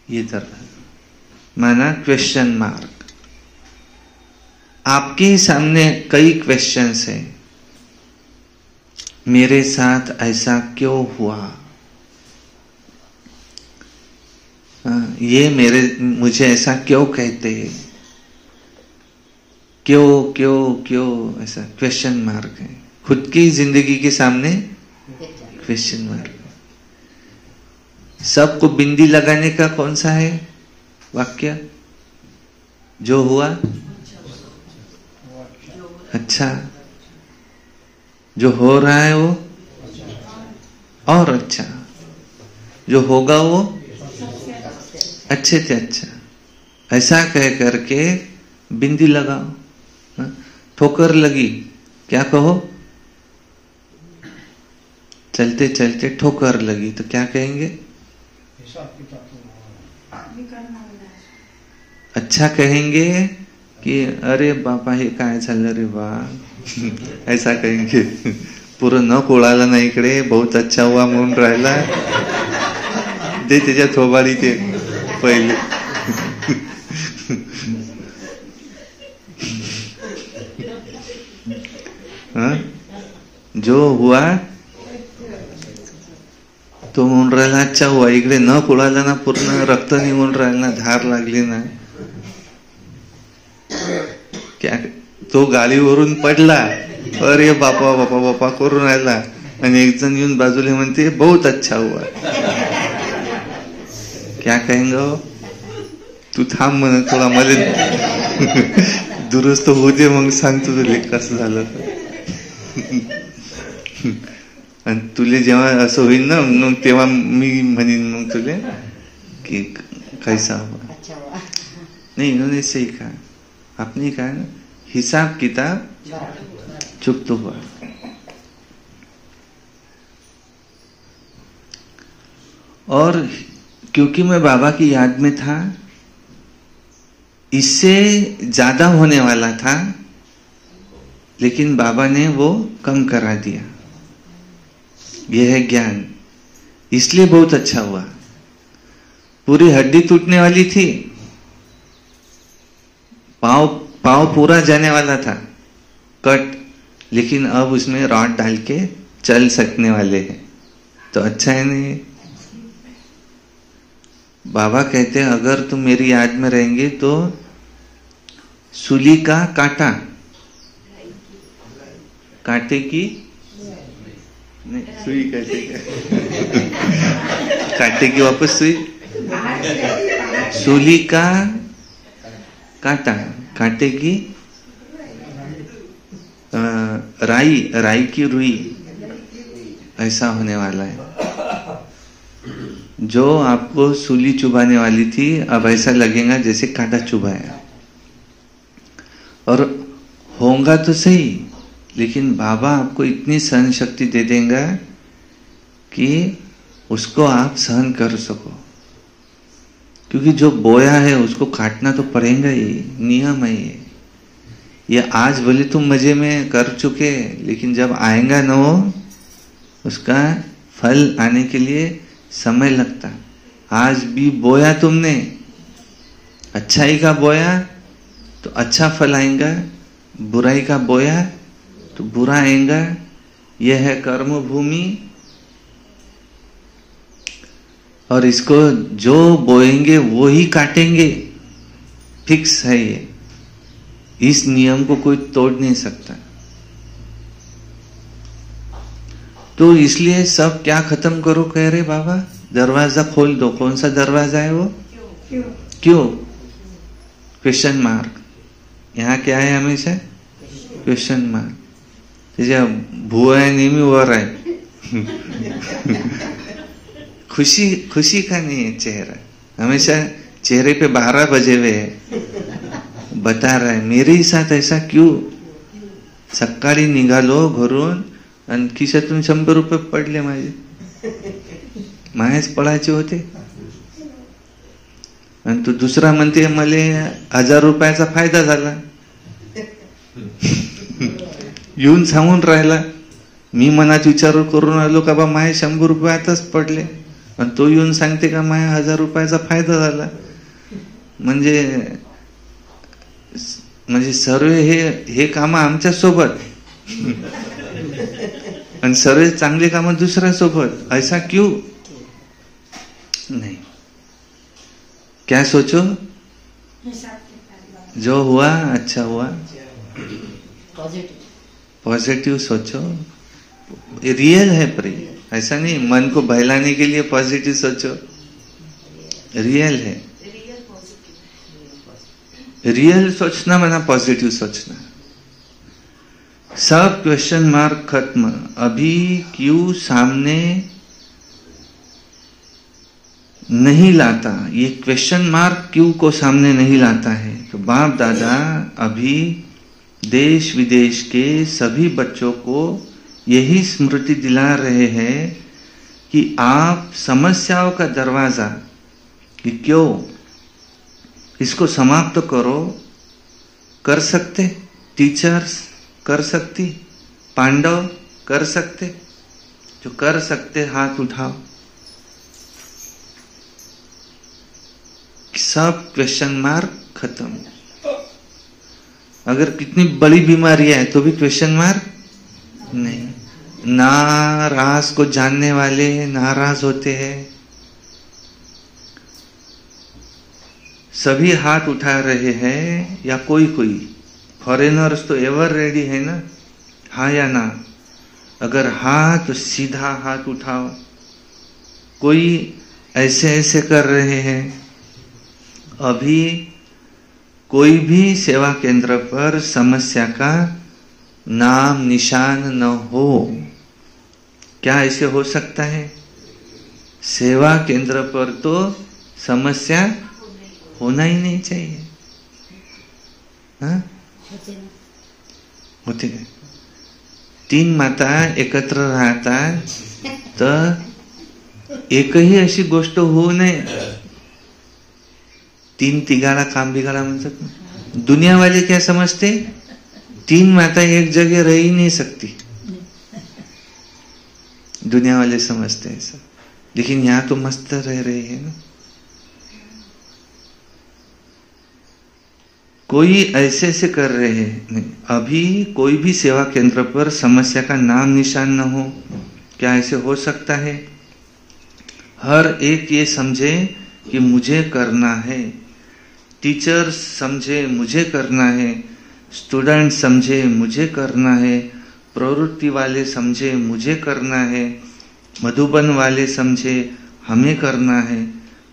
ये दरवाजा माना क्वेश्चन मार्क। आपके सामने कई क्वेश्चंस है, मेरे साथ ऐसा क्यों हुआ, ये मुझे ऐसा क्यों कहते हैं, क्यों क्यों क्यों, ऐसा क्वेश्चन मार्क है। खुद की जिंदगी के सामने क्वेश्चन मार्क। सबको बिंदी लगाने का कौन सा है वाक्य? जो हुआ अच्छा, जो हो रहा है वो और अच्छा, जो होगा वो अच्छे से अच्छा। ऐसा कह करके बिंदी लगाओ। ठोकर लगी, क्या कहो? चलते चलते ठोकर लगी तो क्या कहेंगे? अच्छा कहेंगे कि अरे बापा हे काय झालं रे बा, ऐसा कहेंगे। पूर्ण न कोळाला ना इकडे, बहुत अच्छा हुआ म्हणून राहिला, दे त्याच्या थोबाडी ते पहिले। जो हुआ तो म्हणून राहिला अच्छा हुआ, इकडे न कोळाला ना, पूर्ण रक्त निघून राहिलं ना, धार लागली ना, क्या तो गाडीवरून पडला, अरे बापा बापा बापा करून राहिला, आणि एक जण येऊन बाजूला म्हणते बहुत अच्छा हुआ। क्या कहेंगे? तू थांब म्हण, थोडा मला दुरुस्त होऊ दे, मग सांग तुझं कसं झालं। आणि तुले जेव्हा असं होईल ना, मग तेव्हा मी म्हणीन मग तुले कि कैसा हुआ। नहीं, इन्होंने सही कहा, आपने कहा ना हिसाब किताब चुप तो हुआ। और क्योंकि मैं बाबा की याद में था, इससे ज्यादा होने वाला था, लेकिन बाबा ने वो कम करा दिया। यह है ज्ञान, इसलिए बहुत अच्छा हुआ। पूरी हड्डी टूटने वाली थी, पाँव पूरा जाने वाला था कट, लेकिन अब उसमें रॉड डाल के चल सकने वाले हैं, तो अच्छा है नहीं? बाबा कहते हैं अगर तुम मेरी याद में रहेंगे तो सूली का कांटा, कांटे की नहीं, सुई कैसे कांटे की वापस सुई, सूली का कांटा, कांटे की राई की रुई, ऐसा होने वाला है। जो आपको सूली चुभाने वाली थी अब ऐसा लगेगा जैसे कांटा चुभाया, और होगा तो सही, लेकिन बाबा आपको इतनी सहन शक्ति दे देगा कि उसको आप सहन कर सको, क्योंकि जो बोया है उसको काटना तो पड़ेगा ही, नियम है ये आज भले तुम मजे में कर चुके, लेकिन जब आएगा ना वो, उसका फल आने के लिए समय लगता। आज भी बोया तुमने, अच्छाई का बोया तो अच्छा फल आएगा, बुराई का बोया तो बुरा आएगा। यह है कर्म भूमि, और इसको जो बोएंगे वो ही काटेंगे, फिक्स है ये, इस नियम को कोई तोड़ नहीं सकता। तो इसलिए सब क्या खत्म करो कह रहे बाबा, दरवाजा खोल दो। कौन सा दरवाजा है वो? क्यों? Question mark. यहाँ क्या है हमेशा? Question mark. जैसे भुआ है नेहमी वर आहे खुशी का नहीं है चेहरा, हमेशा चेहरे पे 12 बजे हुए है, बता रहा है मेरे साथ ऐसा क्यों। सकाळी निघालो घरून आणि खिशातून 100 रुपये पडले माझे, माहेच पडायचे होते, आणि तो दुसरा म्हणते मले 1000 रुपयाचा फायदा झाला. येऊन सांगून राहिला, मी मनात विचार करून आलो का बा माये 100 रुपये आताच पडले, आणि तो येऊन सांगते का माये 1000 रुपयाचा फायदा झाला. म्हणजे सर्व हे काम आमच्या सोबत आणि सर्व चांगले काम दुसऱ्या सोबत, ऐसा क्यों? नहीं, क्या सोचो, जो हुआ अच्छा हुआ, पॉजिटिव सोचो, रियल है पर ऐसा नहीं मन को बहलाने के लिए पॉजिटिव सोचो, रियल है, रियल सोचना माना पॉजिटिव सोचना. सब क्वेश्चन मार्क खत्म. अभी क्यों सामने नहीं लाता, ये क्वेश्चन मार्क क्यों को सामने नहीं लाता है? तो बाप दादा अभी देश विदेश के सभी बच्चों को यही स्मृति दिला रहे हैं कि आप समस्याओं का दरवाजा कि क्यों इसको समाप्त करो, कर सकते, टीचर्स कर सकती, पांडव कर सकते, जो कर सकते हाथ उठाओ. सब क्वेश्चन मार्क खत्म. अगर कितनी बड़ी बीमारी है तो भी क्वेश्चन मार्क नहीं. नाराज को जानने वाले नाराज होते हैं. सभी हाथ उठा रहे हैं या कोई फॉरेनर्स तो एवर रेडी है ना, हाँ या ना. अगर हाँ तो सीधा हाथ उठाओ. कोई ऐसे ऐसे कर रहे हैं. अभी कोई भी सेवा केंद्र पर समस्या का नाम निशान न हो. क्या ऐसे हो सकता है? सेवा केंद्र पर तो समस्या होना ही नहीं चाहिए. हाँ होते काय? 3 माता एकत्र राहतात तर एकही अशी गोष्ट होऊ नये. 3 तिगाड़ा काम बिगाड़ा म्हणतात ना. दुनिया वाले क्या समझते? 3 माता एक जगह रह ही नहीं सकती. दुनिया वाले समझते ऐसा, लेकिन यहाँ तो मस्त रह रहे हैं ना. कोई ऐसे ऐसे कर रहे हैं नहीं, अभी कोई भी सेवा केंद्र पर समस्या का नाम निशान न हो, क्या ऐसे हो सकता है? हर एक ये समझे कि मुझे करना है, टीचर समझे मुझे करना है, स्टूडेंट समझे मुझे करना है, प्रवृत्ति वाले समझे मुझे करना है, मधुबन वाले समझे हमें करना है।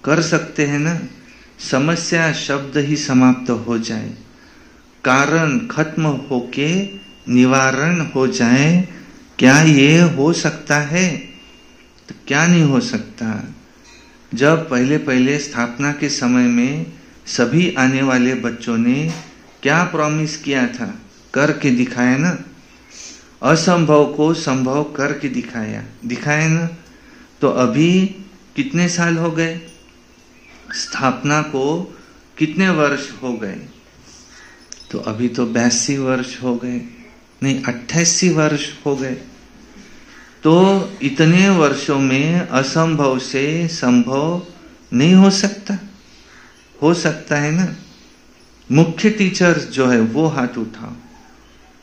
कर सकते हैं ना? समस्या शब्द ही समाप्त हो जाए, कारण खत्म होके निवारण हो जाए, क्या ये हो सकता है? तो क्या नहीं हो सकता। जब पहले पहले स्थापना के समय में सभी आने वाले बच्चों ने क्या प्रॉमिस किया था? करके दिखाया ना, असंभव को संभव करके दिखाया ना। तो अभी कितने साल हो गए? स्थापना को कितने वर्ष हो गए? तो अभी तो 82 वर्ष हो गए, नहीं 88 वर्ष हो गए। तो इतने वर्षों में असंभव से संभव नहीं हो सकता? हो सकता है ना। मुख्य टीचर जो है वो हाथ उठाओ।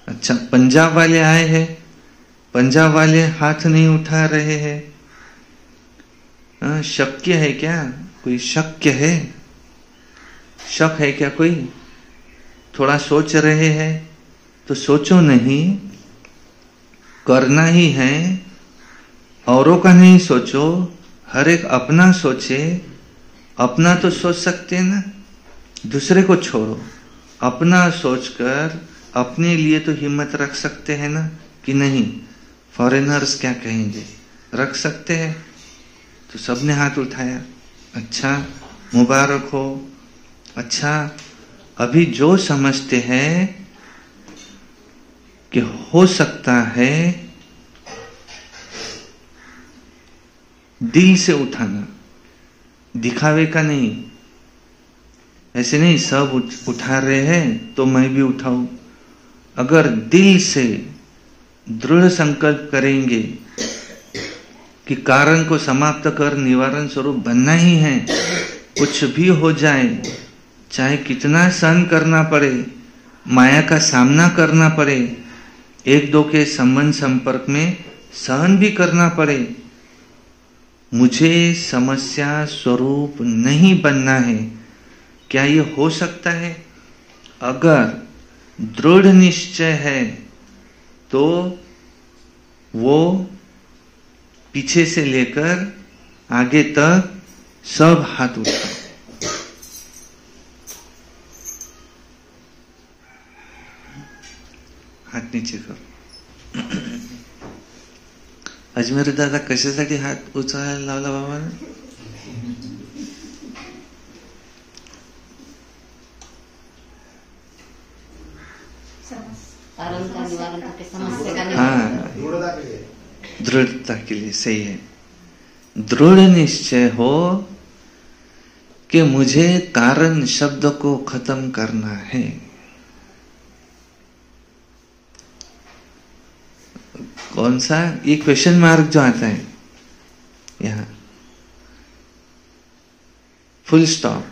अच्छा, पंजाब वाले आए हैं, पंजाब वाले हाथ नहीं उठा रहे हैं। शक्य है क्या? कोई शक्य है? शक है क्या कोई? थोड़ा सोच रहे हैं तो सोचो नहीं, करना ही है। औरों का नहीं सोचो, हर एक अपना सोचे। अपना तो सोच सकते हैं ना, दूसरे को छोड़ो। अपना सोचकर अपने लिए तो हिम्मत रख सकते हैं ना कि नहीं? फॉरेनर्स क्या कहेंगे, रख सकते हैं। तो सबने हाथ उठाया। अच्छा, मुबारक हो। अच्छा, अभी जो समझते हैं कि हो सकता है, दिल से उठाना, दिखावे का नहीं। ऐसे नहीं सब उठा रहे हैं तो मैं भी उठाऊं। अगर दिल से दृढ़ संकल्प करेंगे कि कारण को समाप्त कर निवारण स्वरूप बनना ही है, कुछ भी हो जाए, चाहे कितना सहन करना पड़े, माया का सामना करना पड़े, एक दो के संबंध संपर्क में सहन भी करना पड़े, मुझे समस्या स्वरूप नहीं बनना है। क्या ये हो सकता है? अगर दृढ़ निश्चय है तो वो पीछे से लेकर आगे तक सब हाथ उठाओ। हात नीचे करो। अजमेर दादा कशासाठी हात उचलायला लावला बाबांना? कारण का निवारण करके समस्या का हाँ, दृढ़ता के लिए। सही है। दृढ़ निश्चय हो कि मुझे कारण शब्द को खत्म करना है। कौन सा? ये क्वेश्चन मार्क जो आता है यहां, फुल स्टॉप,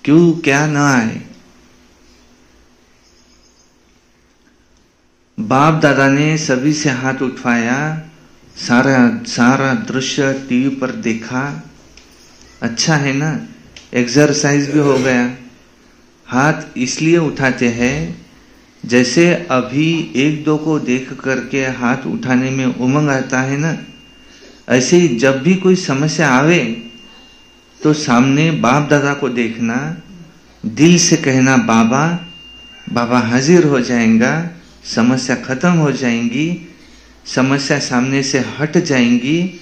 क्यों क्या ना आए। बाप दादा ने सभी से हाथ उठवाया, सारा दृश्य टीवी पर देखा। अच्छा है ना, एक्सरसाइज भी हो गया। हाथ इसलिए उठाते हैं जैसे अभी एक दो को देख करके हाथ उठाने में उमंग आता है ना, ऐसे ही जब भी कोई समस्या आवे तो सामने बाप दादा को देखना, दिल से कहना बाबा, बाबा हाजिर हो जाएगा, समस्या खत्म हो जाएंगी, समस्या सामने से हट जाएंगी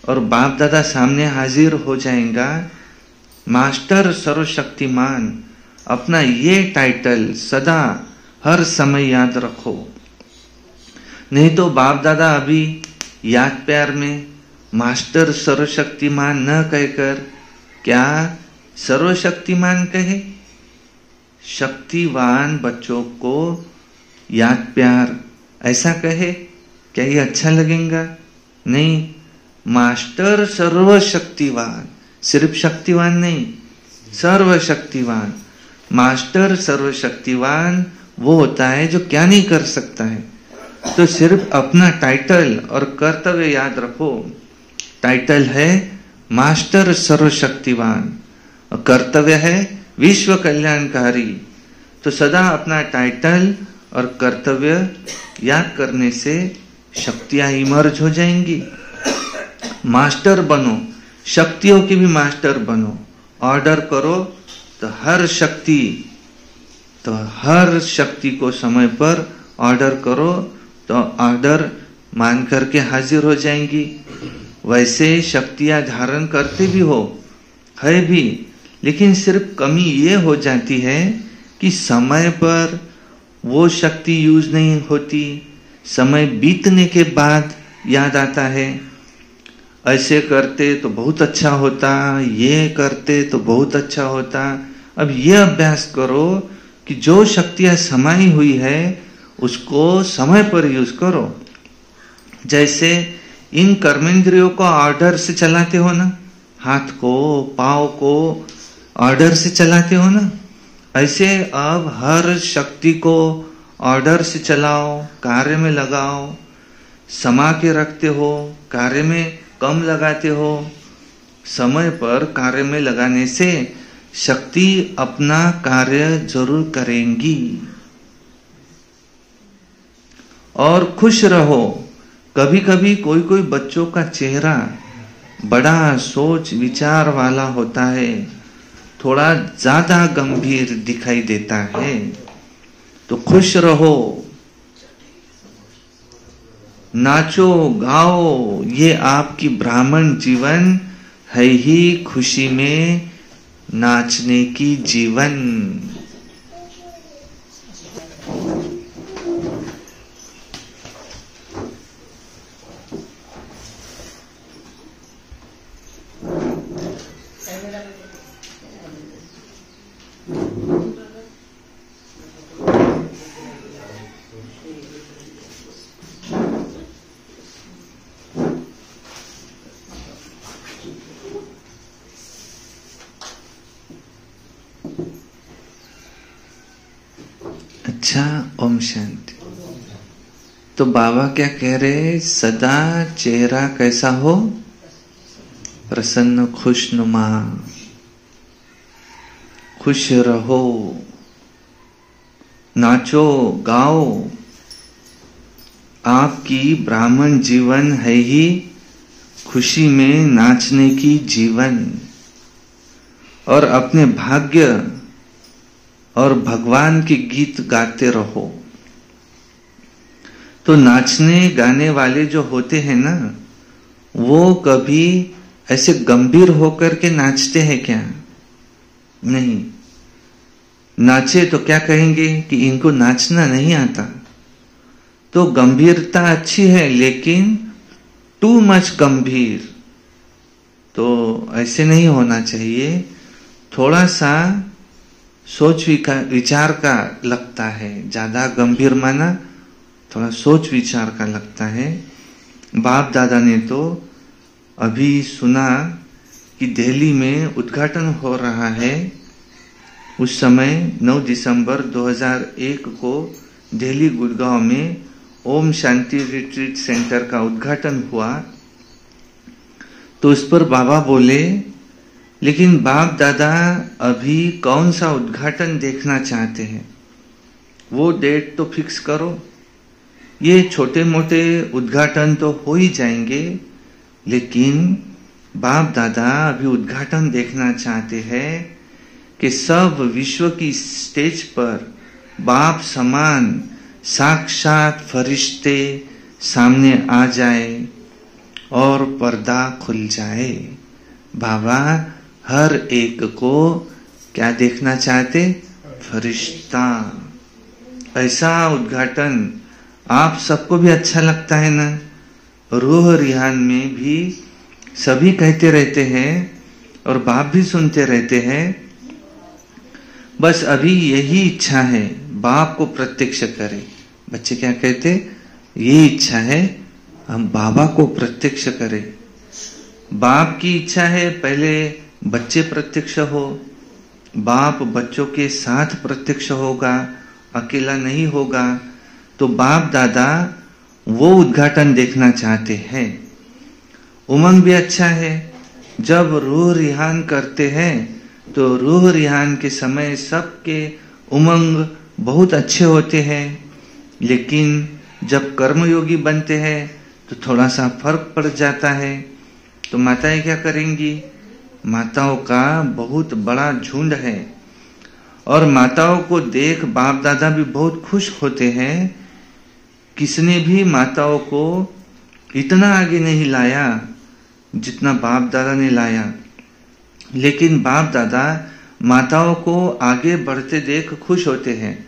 और बाप दादा सामने हाजिर हो जाएगा। मास्टर सर्वशक्तिमान, अपना ये टाइटल सदा हर समय याद रखो। नहीं तो बाप दादा अभी याद प्यार में मास्टर सर्वशक्तिमान न कहकर क्या सर्वशक्तिमान कहे। शक्तिवान बच्चों को याद प्यार ऐसा कहे, क्या ये अच्छा लगेगा? नहीं, मास्टर सर्वशक्तिवान, सिर्फ शक्तिवान नहीं, सर्वशक्तिवान। मास्टर सर्वशक्तिवान वो होता है जो क्या नहीं कर सकता है। तो सिर्फ अपना टाइटल और कर्तव्य याद रखो। टाइटल है मास्टर सर्वशक्तिवान और कर्तव्य है विश्व कल्याणकारी। तो सदा अपना टाइटल और कर्तव्य याद करने से शक्तियां इमर्ज हो जाएंगी। मास्टर बनो, शक्तियों की भी मास्टर बनो। ऑर्डर करो तो हर शक्ति को समय पर ऑर्डर करो तो ऑर्डर मान करके हाजिर हो जाएंगी। वैसे शक्तियां धारण करते भी हो है भी, लेकिन सिर्फ कमी ये हो जाती है कि समय पर वो शक्ति यूज नहीं होती, समय बीतने के बाद याद आता है ऐसे करते तो बहुत अच्छा होता, ये करते तो बहुत अच्छा होता। अब ये अभ्यास करो कि जो शक्तियां समाई हुई है उसको समय पर यूज करो। जैसे इन कर्मेंद्रियों को ऑर्डर से चलाते हो ना, हाथ को पाँव को ऑर्डर से चलाते हो ना, ऐसे अब हर शक्ति को ऑर्डर से चलाओ, कार्य में लगाओ। समा के रखते हो, कार्य में कम लगाते हो। समय पर कार्य में लगाने से शक्ति अपना कार्य जरूर करेंगी। और खुश रहो। कभी कभी कोई कोई बच्चों का चेहरा बड़ा सोच विचार वाला होता है, थोड़ा ज्यादा गंभीर दिखाई देता है, तो खुश रहो, नाचो गाओ। ये आपकी ब्राह्मण जीवन है ही खुशी में नाचने की जीवन। अच्छा, ओम शांति। तो बाबा क्या कह रहे, सदा चेहरा कैसा हो, प्रसन्न खुशनुमा, खुश रहो, नाचो गाओ। आपकी ब्राह्मण जीवन है ही खुशी में नाचने की जीवन। और अपने भाग्य और भगवान के गीत गाते रहो। तो नाचने गाने वाले जो होते हैं ना, वो कभी ऐसे गंभीर होकर के नाचते हैं क्या? नहीं। नाचे तो क्या कहेंगे कि इनको नाचना नहीं आता। तो गंभीरता अच्छी है, लेकिन टू मच गंभीर तो ऐसे नहीं होना चाहिए। थोड़ा सा सोच विचार का लगता है, ज्यादा गंभीर माना थोड़ा सोच विचार का लगता है। बाप दादा ने तो अभी सुना कि दिल्ली में उद्घाटन हो रहा है। उस समय 9 दिसंबर 2001 को दिल्ली गुड़गांव में ओम शांति रिट्रीट सेंटर का उद्घाटन हुआ। तो उस पर बाबा बोले, लेकिन बाप दादा अभी कौन सा उद्घाटन देखना चाहते हैं, वो डेट तो फिक्स करो। ये छोटे मोटे उद्घाटन तो हो ही जाएंगे, लेकिन बाप दादा अभी उद्घाटन देखना चाहते हैं कि सब विश्व की स्टेज पर बाप समान साक्षात फरिश्ते सामने आ जाए और पर्दा खुल जाए। बाबा हर एक को क्या देखना चाहते? फरिश्ता। ऐसा उद्घाटन आप सबको भी अच्छा लगता है ना? रूह रिहान में भी सभी कहते रहते हैं और बाप भी सुनते रहते हैं। बस अभी यही इच्छा है, बाप को प्रत्यक्ष करें। बच्चे क्या कहते? ये इच्छा है हम बाबा को प्रत्यक्ष करें। बाप की इच्छा है पहले बच्चे प्रत्यक्ष हो, बाप बच्चों के साथ प्रत्यक्ष होगा, अकेला नहीं होगा, तो बाप दादा वो उद्घाटन देखना चाहते हैं। उमंग भी अच्छा है। जब रूह रिहान करते हैं तो रूह रिहान के समय सबके उमंग बहुत अच्छे होते हैं, लेकिन जब कर्मयोगी बनते हैं तो थोड़ा सा फर्क पड़ जाता है। तो माताएं क्या करेंगी? माताओं का बहुत बड़ा झुंड है और माताओं को देख बाप दादा भी बहुत खुश होते हैं। किसने भी माताओं को इतना आगे नहीं लाया जितना बाप दादा ने लाया, लेकिन बाप दादा माताओं को आगे बढ़ते देख खुश होते हैं।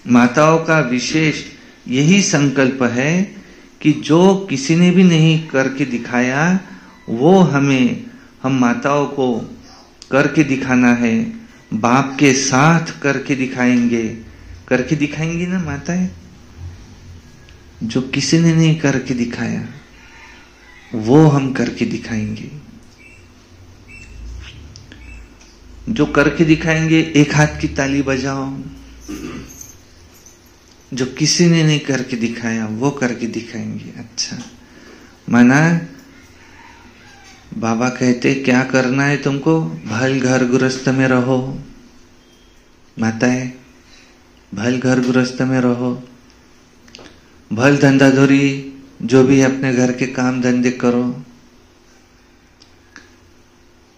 माताओं का विशेष यही संकल्प है कि जो किसी ने भी नहीं करके दिखाया वो हम माताओं को करके दिखाना है। बाप के साथ करके दिखाएंगी ना माताएं। जो किसी ने नहीं करके दिखाया वो हम करके दिखाएंगे। जो करके दिखाएंगे एक हाथ की ताली बजाओ। जो किसी ने नहीं करके दिखाया वो करके दिखाएंगे। अच्छा, माना बाबा कहते क्या करना है तुमको? भल घर गृहस्थ में रहो। माताएं, भल घर गृहस्थ में रहो, भल धंधाधोरी जो भी अपने घर के काम धंधे करो,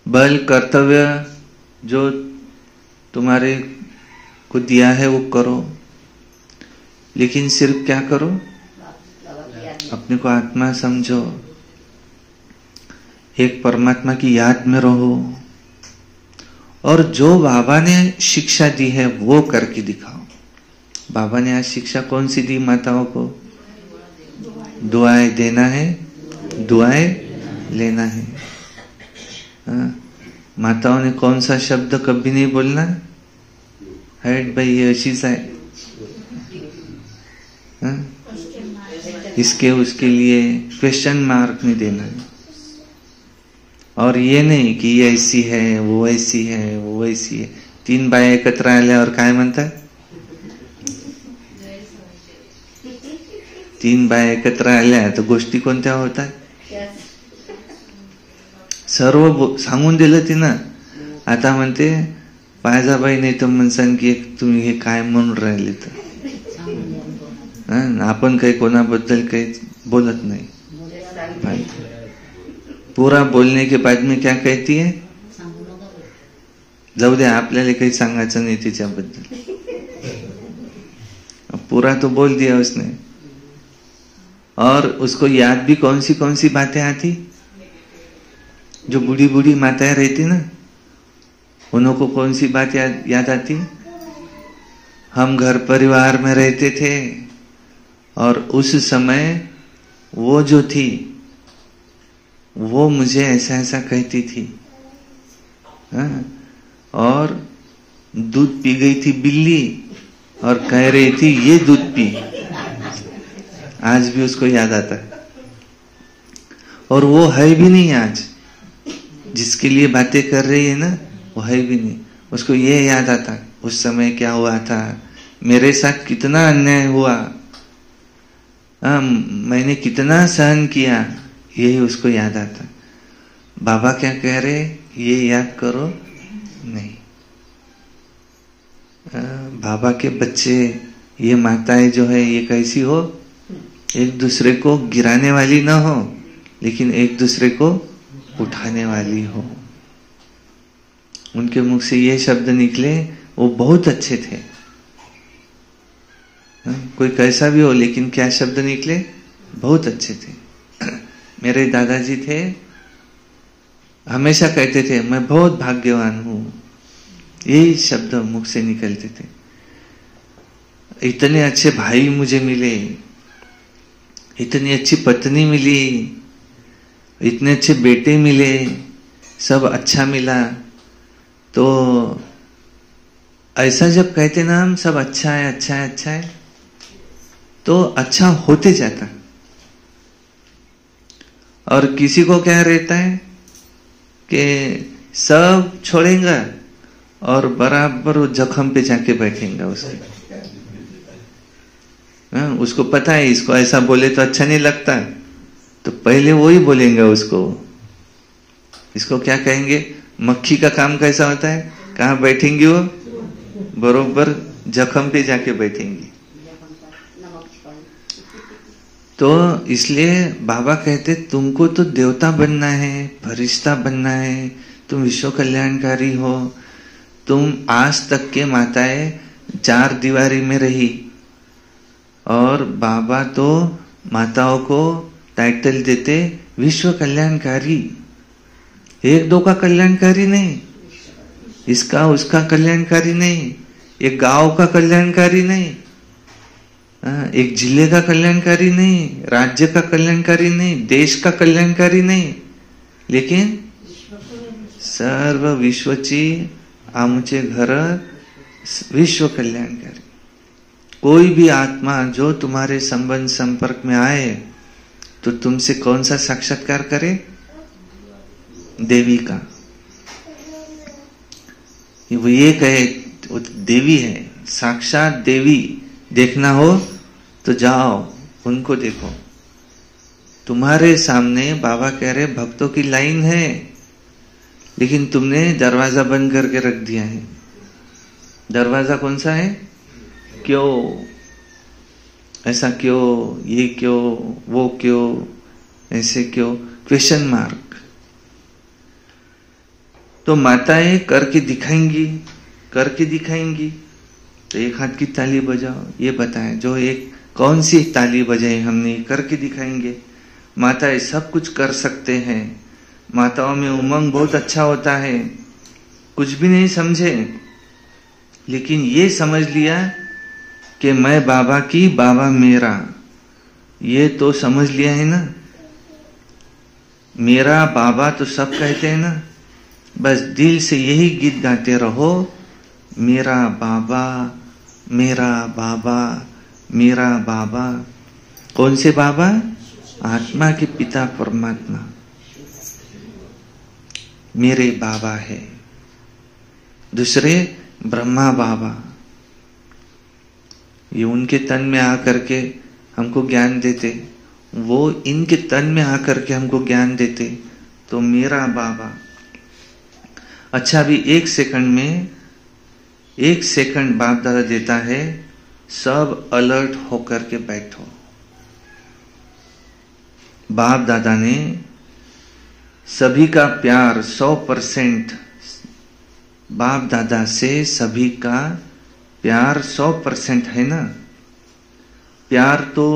भल कर्तव्य जो तुम्हारे को दिया है वो करो, लेकिन सिर्फ क्या करो? अपने को आत्मा समझो, एक परमात्मा की याद में रहो और जो बाबा ने शिक्षा दी है वो करके दिखाओ। बाबा ने आज शिक्षा कौन सी दी माताओं को? दुआएं देना है, दुआएं लेना है। माताओं ने कौन सा शब्द कभी नहीं बोलना? हट भाई ये अशीज है, इसके उसके लिए क्वेश्चन मार्क नहीं देना है। और ये नहीं कि ये ऐसी है, वो ऐसी है, वो ऐसी है। 3 बाया एकत्र आल्यावर काय म्हणतात? 3 बाया एकत्र आल्या तर गोष्टी कोणत्या होतात? सर्व सांगून दिलं तिनं. आता म्हणते पायजाबाई नाही तर म्हणसान की तुम्ही हे काय म्हणून राहिले तर. आपण काही कोणाबद्दल काही बोलत नाही. पूरा बोलने के बाद में क्या कहती है? जाऊ दे, आपल्याला काही सांगायचं नाही तिच्याबद्दल. पूरा तो बोल दिया उसने. और उसको याद भी कौन सी बातें आती? जो बूढ़ी बूढ़ी माताएं रहती ना, उनको कौन सी बात याद आती? हम घर परिवार में रहते थे और उस समय वो जो थी वो मुझे ऐसा ऐसा कहती थी. और दूध पी गई थी बिल्ली और कह रही थी ये दूध पी. आज भी उसको याद आता है. और वो है भी नहीं आज, जिसके लिए बातें कर रही है ना, वो है भी नहीं. उसको ये याद आता उस समय क्या हुआ था, मेरे साथ कितना अन्याय हुआ, मैंने कितना सहन किया, यही उसको याद आता. बाबा क्या कह रहे? ये याद करो नहीं. बाबा के बच्चे, ये माताएं जो है ये कैसी हो? एक दूसरे को गिराने वाली ना हो, लेकिन एक दूसरे को उठाने वाली हो. उनके मुख से ये शब्द निकले वो बहुत अच्छे थे. कोई कैसा भी हो, लेकिन क्या शब्द निकले? बहुत अच्छे थे. मेरे दादाजी थे, हमेशा कहते थे मैं बहुत भाग्यवान हूं. यही शब्द मुख से निकलते थे. इतने अच्छे भाई मुझे मिले, इतनी अच्छी पत्नी मिली, इतने अच्छे बेटे मिले, सब अच्छा मिला. तो ऐसा जब कहते ना हम सब अच्छा है अच्छा है अच्छा है, तो अच्छा होते जाता. और किसी को क्या रहता है कि सब छोड़ेगा और बराबर वो जख्म पे जाके बैठेंगे उसके। उसको पता है इसको ऐसा बोले तो अच्छा नहीं लगता, तो पहले वो ही बोलेंगे उसको। इसको क्या कहेंगे, मक्खी का काम कैसा होता है, कहाँ बैठेंगी वो, बरोबर जख्म पे जाके बैठेंगी। तो इसलिए बाबा कहते तुमको तो देवता बनना है, फरिश्ता बनना है, तुम विश्व कल्याणकारी हो। तुम आज तक के माताएं 4 दीवारी में रही, और बाबा तो माताओं को टाइटल देते विश्व कल्याणकारी। 1-2 का कल्याणकारी नहीं, इसका उसका कल्याणकारी नहीं, एक गांव का कल्याणकारी नहीं, एक जिले का कल्याणकारी नहीं, राज्य का कल्याणकारी नहीं, देश का कल्याणकारी नहीं, लेकिन सर्व विश्वची आमचे घर विश्व कल्याणकारी। कोई भी आत्मा जो तुम्हारे संबंध संपर्क में आए तो तुमसे कौन सा साक्षात्कार करे, देवी का। वो ये कहे वो देवी है, साक्षात देवी। देखना हो तो जाओ उनको देखो। तुम्हारे सामने बाबा कह रहे भक्तों की लाइन है, लेकिन तुमने दरवाजा बंद करके रख दिया है। दरवाजा कौन सा है, क्यों, ऐसा क्यों, ये क्यों, वो क्यों, ऐसे क्यों, क्वेश्चन मार्क। तो माताएं करके दिखाएंगी, करके दिखाएंगी। तो एक हाथ की ताली बजाओ, ये बताएं, जो एक कौन सी ताली बजाई हमने, करके दिखाएंगे। माताएं सब कुछ कर सकते हैं। माताओं में उमंग बहुत अच्छा होता है, कुछ भी नहीं समझे, लेकिन ये समझ लिया कि मैं बाबा की, बाबा मेरा, ये तो समझ लिया है ना। मेरा बाबा तो सब कहते हैं ना, बस दिल से यही गीत गाते रहो, मेरा बाबा, मेरा बाबा, मेरा बाबा। कौन से बाबा, आत्मा के पिता परमात्मा मेरे बाबा है। दूसरे ब्रह्मा बाबा, ये उनके तन में आकर के हमको ज्ञान देते, वो इनके तन में आकर के हमको ज्ञान देते। तो मेरा बाबा। अच्छा, भी 1 सेकंड में 1 सेकंड बाप दादा देता है, सब अलर्ट होकर के बैठो। बाप दादा ने सभी का प्यार 100%, बाप दादा से सभी का प्यार 100% है ना। प्यार तो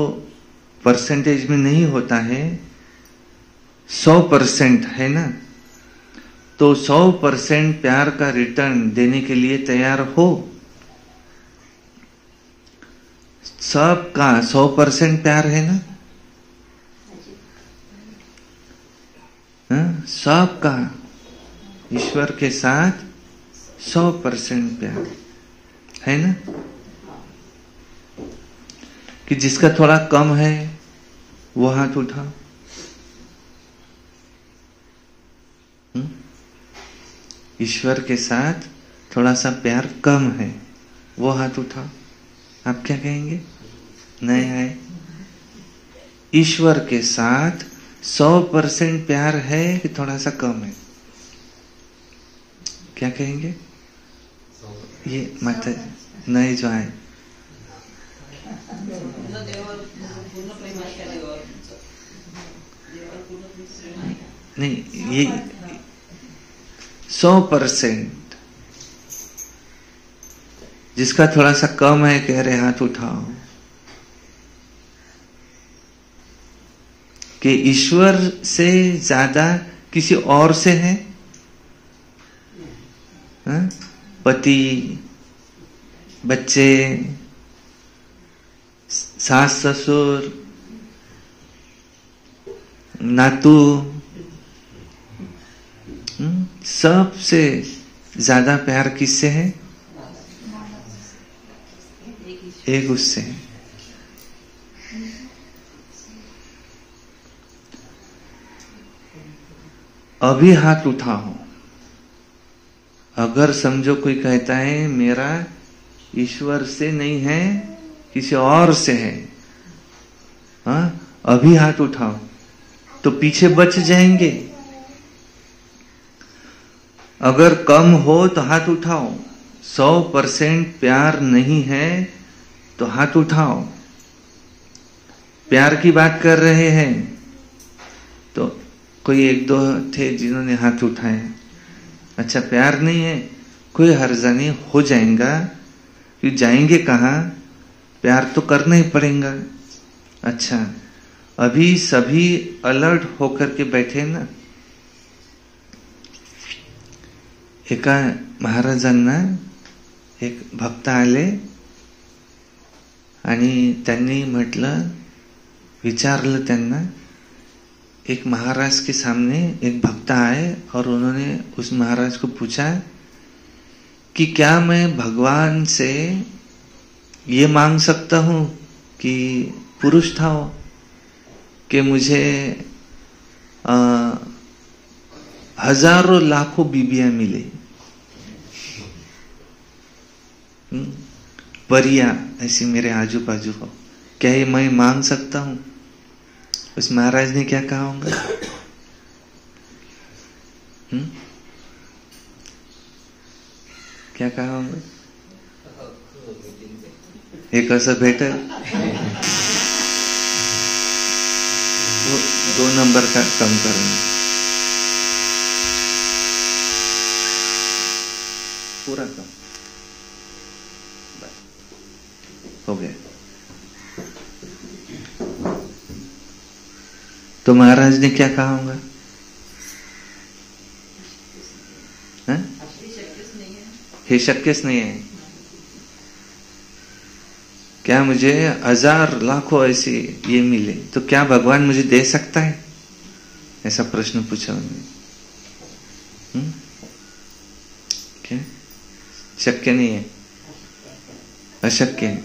परसेंटेज में नहीं होता है, 100% है ना। तो 100% प्यार का रिटर्न देने के लिए तैयार हो। सबका 100% प्यार है ना, सबका ईश्वर के साथ 100% प्यार है ना। कि जिसका थोड़ा कम है वो हाथ उठाओ। ईश्वर के साथ थोड़ा सा प्यार कम है, वो हाथ उठाओ। आप क्या कहेंगे, नहीं है। ईश्वर के साथ 100% प्यार है कि थोड़ा सा कम है, क्या कहेंगे? ये मत नहीं जो आए, नहीं, ये 100%। जिसका थोड़ा सा कम है कह रहे हाथ उठाओ। कि ईश्वर से ज्यादा किसी और से है? पति, बच्चे, सास ससुर, नातू, सबसे ज्यादा प्यार किससे है? एक उससे है। अभी हाथ उठाओ। अगर समझो कोई कहता है मेरा ईश्वर से नहीं है किसी और से है, हाँ, अभी हाथ उठाओ, तो पीछे बच जाएंगे। अगर कम हो तो हाथ उठाओ, 100% प्यार नहीं है तो हाथ उठाओ। प्यार की बात कर रहे हैं तो कोई एक दो थे जिन्होंने हाथ उठाए। अच्छा, प्यार नहीं है, कोई हर्जा नहीं, हो जाएगा। कि जाएंगे कहाँ, प्यार तो करना ही पड़ेगा। अच्छा, अभी सभी अलर्ट होकर के बैठे ना। एका महाराजांना एक भक्त आले आणि त्यांनी म्हटलं, विचारलं त्यांना, एक महाराज के सामने एक भक्त आए और उन्होंने उस महाराज को पूछा कि क्या मैं भगवान से ये मांग सकता हूं कि पुरुष था हो, कि मुझे हजारों लाखों बीबियां मिले, परियां ऐसी मेरे आजू बाजू हो, क्या ये मैं मांग सकता हूं? उस महाराज ने क्या कहा होगा? क्या कहा होगा? एक असं भेटेल, वो 2 नंबर का कम करना, पूरा कम, हो गया। तो महाराज ने क्या कहा होगा? हे शक्यस नहीं है, क्या मुझे हजार लाखों ऐसे ये मिले तो क्या भगवान मुझे दे सकता है? ऐसा प्रश्न पूछा उन्होंने। क्या शक्य नहीं है, अशक्य है।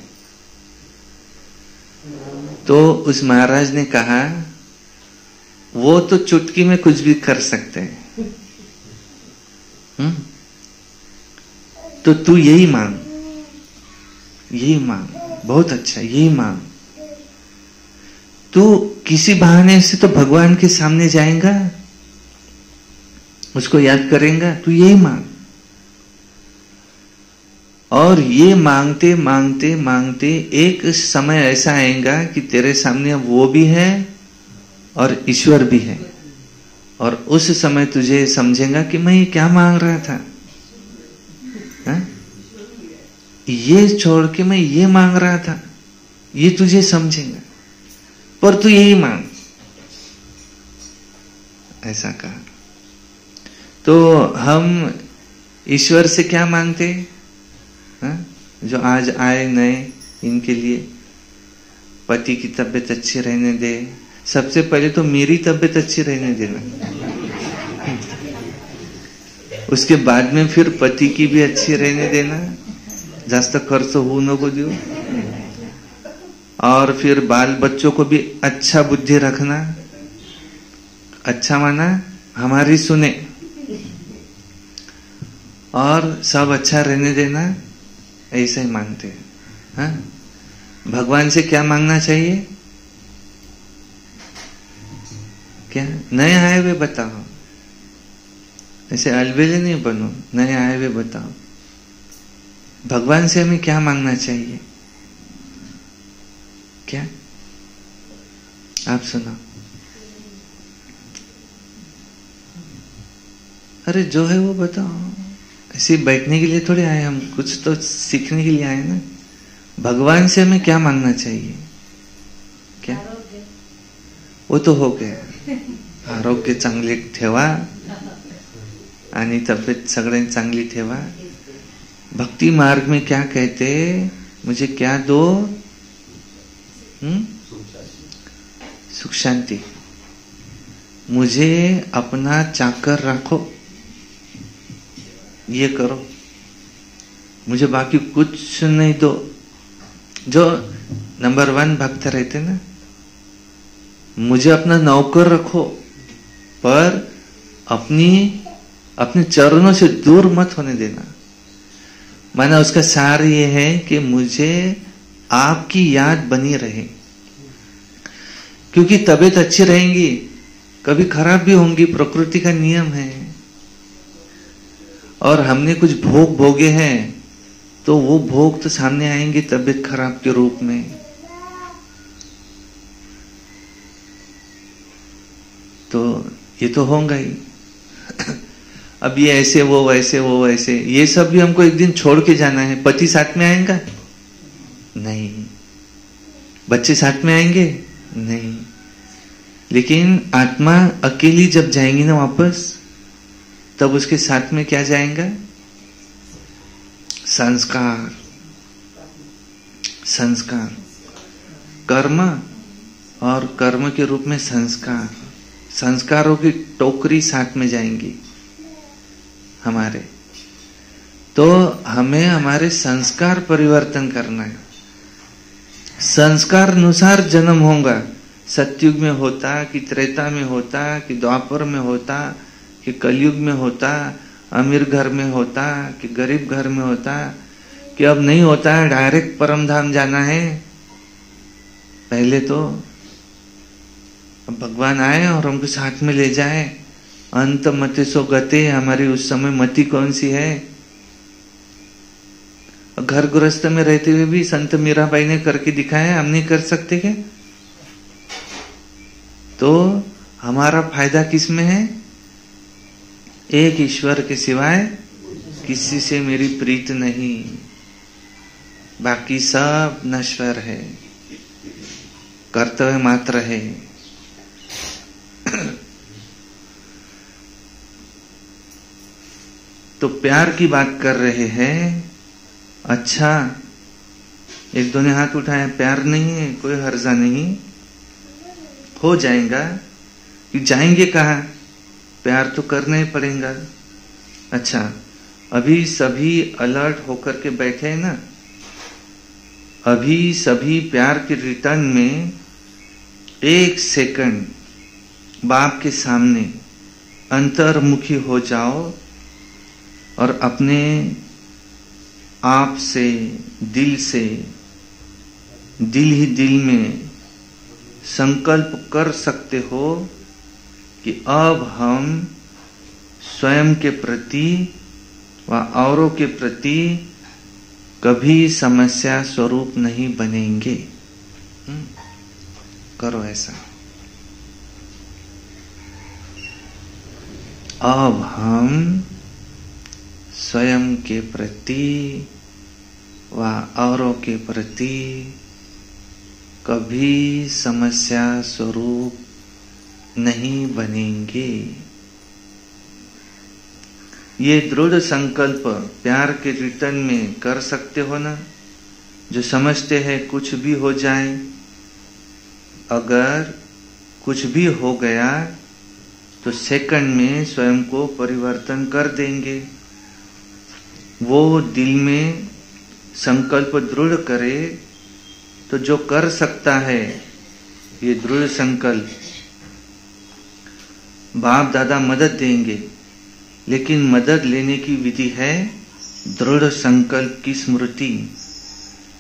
तो उस महाराज ने कहा, वो तो चुटकी में कुछ भी कर सकते हैं, तो तू यही मांग, यही मांग, बहुत अच्छा, यही मांग। तू किसी बहाने से तो भगवान के सामने जाएगा, उसको याद करेगा, तू यही मांग। और ये मांगते मांगते मांगते एक समय ऐसा आएगा कि तेरे सामने वो भी है और ईश्वर भी है, और उस समय तुझे समझेगा कि मैं ये क्या मांग रहा था, हा? ये छोड़ के मैं ये मांग रहा था, ये तुझे समझेगा, पर तू यही मांग, ऐसा कहा। तो हम ईश्वर से क्या मांगते, हा? जो आज आए नए, इनके लिए पति की तबीयत अच्छी रहने दे। सबसे पहले तो मेरी तबीयत अच्छी रहने देना, उसके बाद में फिर पति की भी अच्छी रहने देना, जास्त खर्च होऊ नको देऊ, और फिर बाल बच्चों को भी अच्छा बुद्धि रखना। अच्छा माना हमारी सुने, और सब अच्छा रहने देना, ऐसा ही मांगते हैं। हाँ? भगवान से क्या मांगना चाहिए? क्या नए आए हुए बताओ, ऐसे अलबेले नहीं बनो, नए आए हुए बताओ। भगवान से हमें क्या मांगना चाहिए? क्या आप सुनाओ। अरे जो है वो बताओ, ऐसे बैठने के लिए थोड़े आए हम, कुछ तो सीखने के लिए आए ना। भगवान से हमें क्या मांगना चाहिए? क्या? वो तो हो गया, आरोग्य चांगले ठेवा आणि तब्येत सगळ्यांनी चांगली ठेवा। भक्ति मार्ग में क्या कहते, मुझे क्या दो? सुख शांति। मुझे अपना चाकर रखो, ये करो, मुझे बाकी कुछ नहीं दो। जो नंबर 1 भक्त रहते ना, मुझे अपना नौकर रखो, पर अपनी अपने चरणों से दूर मत होने देना। माना उसका सार ये है कि मुझे आपकी याद बनी रहे, क्योंकि तबीयत अच्छी रहेंगी, कभी खराब भी होंगी, प्रकृति का नियम है। और हमने कुछ भोग भोगे हैं तो वो भोग तो सामने आएंगे तबीयत खराब के रूप में। तो ये तो होगा ही। अब ये ऐसे वो वैसे वो वैसे, ये सब भी हमको एक दिन छोड़ के जाना है। पति साथ में आएगा नहीं, बच्चे साथ में आएंगे नहीं, लेकिन आत्मा अकेली जब जाएंगी ना वापस, तब उसके साथ में क्या जाएगा? संस्कार। संस्कार, कर्म और कर्म के रूप में संस्कार। संस्कारों की टोकरी साथ में जाएंगी हमारे। तो हमें हमारे संस्कार परिवर्तन करना है। संस्कार अनुसार जन्म होगा। सतयुग में होता कि त्रेता में होता कि द्वापर में होता कि कलयुग में होता, अमीर घर में होता कि गरीब घर में होता, कि अब नहीं होता है डायरेक्ट परम धाम जाना है। पहले तो भगवान आए और हमको साथ में ले जाए। अंत मति सो गते, हमारी उस समय मति कौन सी है? घर गृहस्थ में रहते हुए भी संत मीराबाई ने करके दिखाया, हम नहीं कर सकते क्या? तो हमारा फायदा किस में है? एक ईश्वर के सिवाय किसी से मेरी प्रीत नहीं, बाकी सब नश्वर है, कर्तव्य मात्र है। तो प्यार की बात कर रहे हैं। अच्छा, एक दो ने हाथ उठाया, प्यार नहीं है, कोई हर्जा नहीं, हो जाएगा। कि जाएंगे कहाँ? प्यार तो करना ही पड़ेगा। अच्छा, अभी सभी अलर्ट होकर के बैठे हैं ना, अभी सभी प्यार के रिटर्न में एक सेकंड बाप के सामने अंतर्मुखी हो जाओ और अपने आप से, दिल से, दिल ही दिल में संकल्प कर सकते हो कि अब हम स्वयं के प्रति व औरों के प्रति कभी समस्या स्वरूप नहीं बनेंगे। करो ऐसा। अब हम स्वयं के प्रति व औरों के प्रति कभी समस्या स्वरूप नहीं बनेंगे। ये दृढ़ संकल्प प्यार के रिटर्न में कर सकते हो ना, जो समझते हैं कुछ भी हो जाए, अगर कुछ भी हो गया तो सेकंड में स्वयं को परिवर्तन कर देंगे। वो दिल में संकल्प दृढ़ करे तो जो कर सकता है ये दृढ़ संकल्प, बाप दादा मदद देंगे, लेकिन मदद लेने की विधि है दृढ़ संकल्प की स्मृति।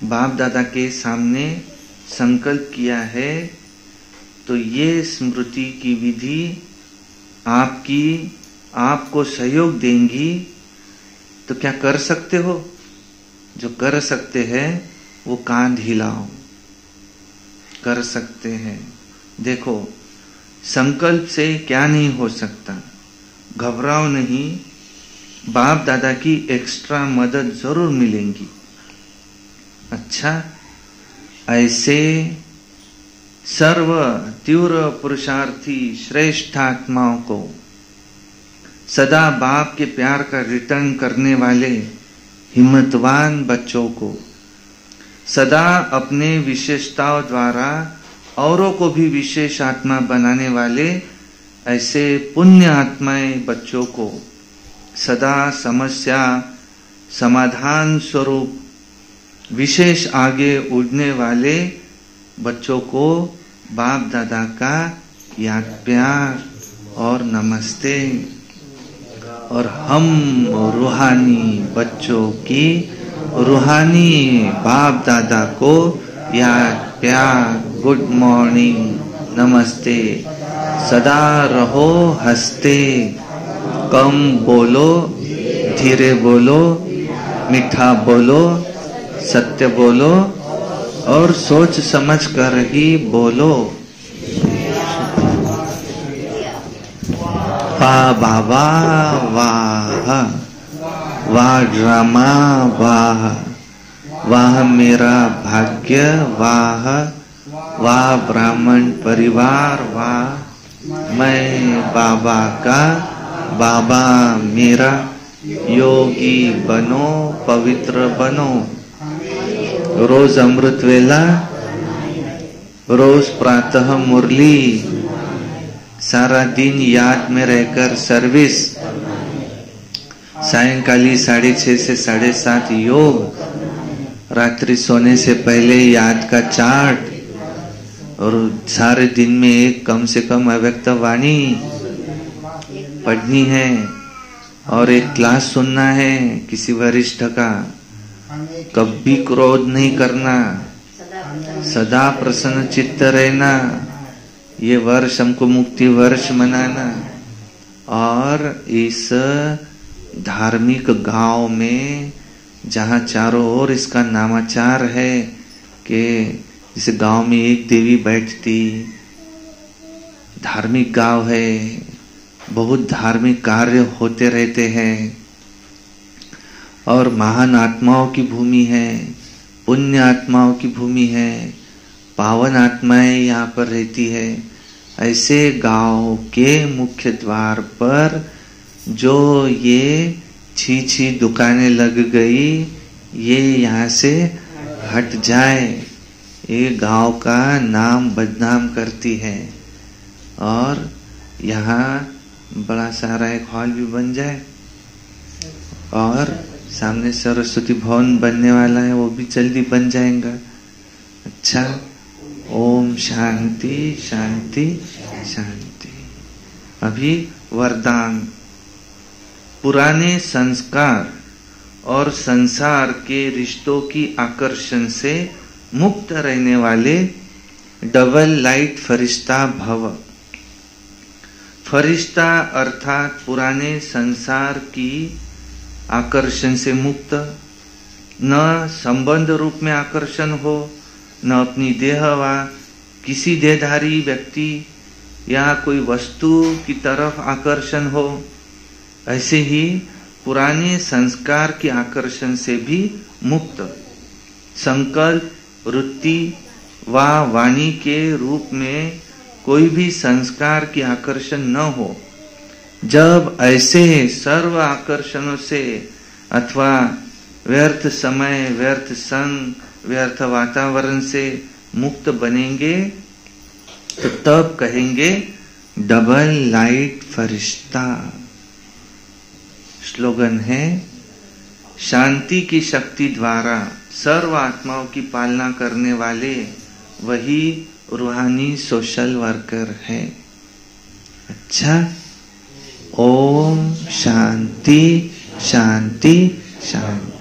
बाप दादा के सामने संकल्प किया है तो ये स्मृति की विधि आपको सहयोग देंगी। तो क्या कर सकते हो? जो कर सकते हैं वो कांध हिलाओ, कर सकते हैं। देखो, संकल्प से क्या नहीं हो सकता, घबराओ नहीं, बाप दादा की एक्स्ट्रा मदद जरूर मिलेंगी। अच्छा, ऐसे सर्व तीव्र पुरुषार्थी श्रेष्ठ आत्माओं को, सदा बाप के प्यार का रिटर्न करने वाले हिम्मतवान बच्चों को, सदा अपने विशेषताओं द्वारा औरों को भी विशेष आत्मा बनाने वाले ऐसे पुण्य आत्माएं बच्चों को, सदा समस्या समाधान स्वरूप विशेष आगे उड़ने वाले बच्चों को बाप दादा का याद प्यार और नमस्ते। और हम रूहानी बच्चों की रूहानी बाप दादा को याद प्यार गुड मॉर्निंग नमस्ते सदा रहो हंसते कम बोलो धीरे बोलो मीठा बोलो सत्य बोलो और सोच समझ कर ही बोलो। वाह बाबा वाह वाह ड्रामा वाह वाह मेरा भाग्य वाह वाह ब्राह्मण परिवार वाह मैं बाबा का बाबा मेरा योगी बनो पवित्र बनो। रोज अमृत वेला रोज प्रातः मुरली सारा दिन याद में रहकर सर्विस सायंकाली 6:30 से 7:30 योग रात्रि सोने से पहले याद का चार्ट और सारे दिन में एक कम से कम अव्यक्त वाणी पढ़नी है और एक क्लास सुनना है किसी वरिष्ठ का। कभी क्रोध नहीं करना सदा प्रसन्न चित्त रहना। ये वर्ष हमको मुक्ति वर्ष मनाना और इस धार्मिक गांव में जहाँ चारों ओर इसका नामाचार है कि इस गांव में एक देवी बैठती धार्मिक गांव है बहुत धार्मिक कार्य होते रहते हैं और महान आत्माओं की भूमि है पुण्य आत्माओं की भूमि है पावन आत्माएं यहाँ पर रहती है। ऐसे गांव के मुख्य द्वार पर जो ये छी दुकानें लग गई ये यहाँ से हट जाए ये गांव का नाम बदनाम करती है और यहाँ बड़ा सारा एक हॉल भी बन जाए और सामने सरस्वती भवन बनने वाला है वो भी जल्दी बन जाएगा। अच्छा ओम शांति शांति शांति। अभी वरदान पुराने संस्कार और संसार के रिश्तों की आकर्षण से मुक्त रहने वाले डबल लाइट फरिश्ता भव। फरिश्ता अर्थात पुराने संसार की आकर्षण से मुक्त न संबंध रूप में आकर्षण हो न अपनी देह व किसी देहधारी व्यक्ति या कोई वस्तु की तरफ आकर्षण हो। ऐसे ही पुराने संस्कार के आकर्षण से भी मुक्त संकल्प वृत्ति व वाणी के रूप में कोई भी संस्कार की आकर्षण न हो। जब ऐसे सर्व आकर्षणों से अथवा व्यर्थ समय व्यर्थ संग व्यर्थ वातावरण से मुक्त बनेंगे तो तब कहेंगे डबल लाइट फरिश्ता। स्लोगन है शांति की शक्ति द्वारा सर्व आत्माओं की पालना करने वाले वही रूहानी सोशल वर्कर है। अच्छा ओम शांति शांति शांति।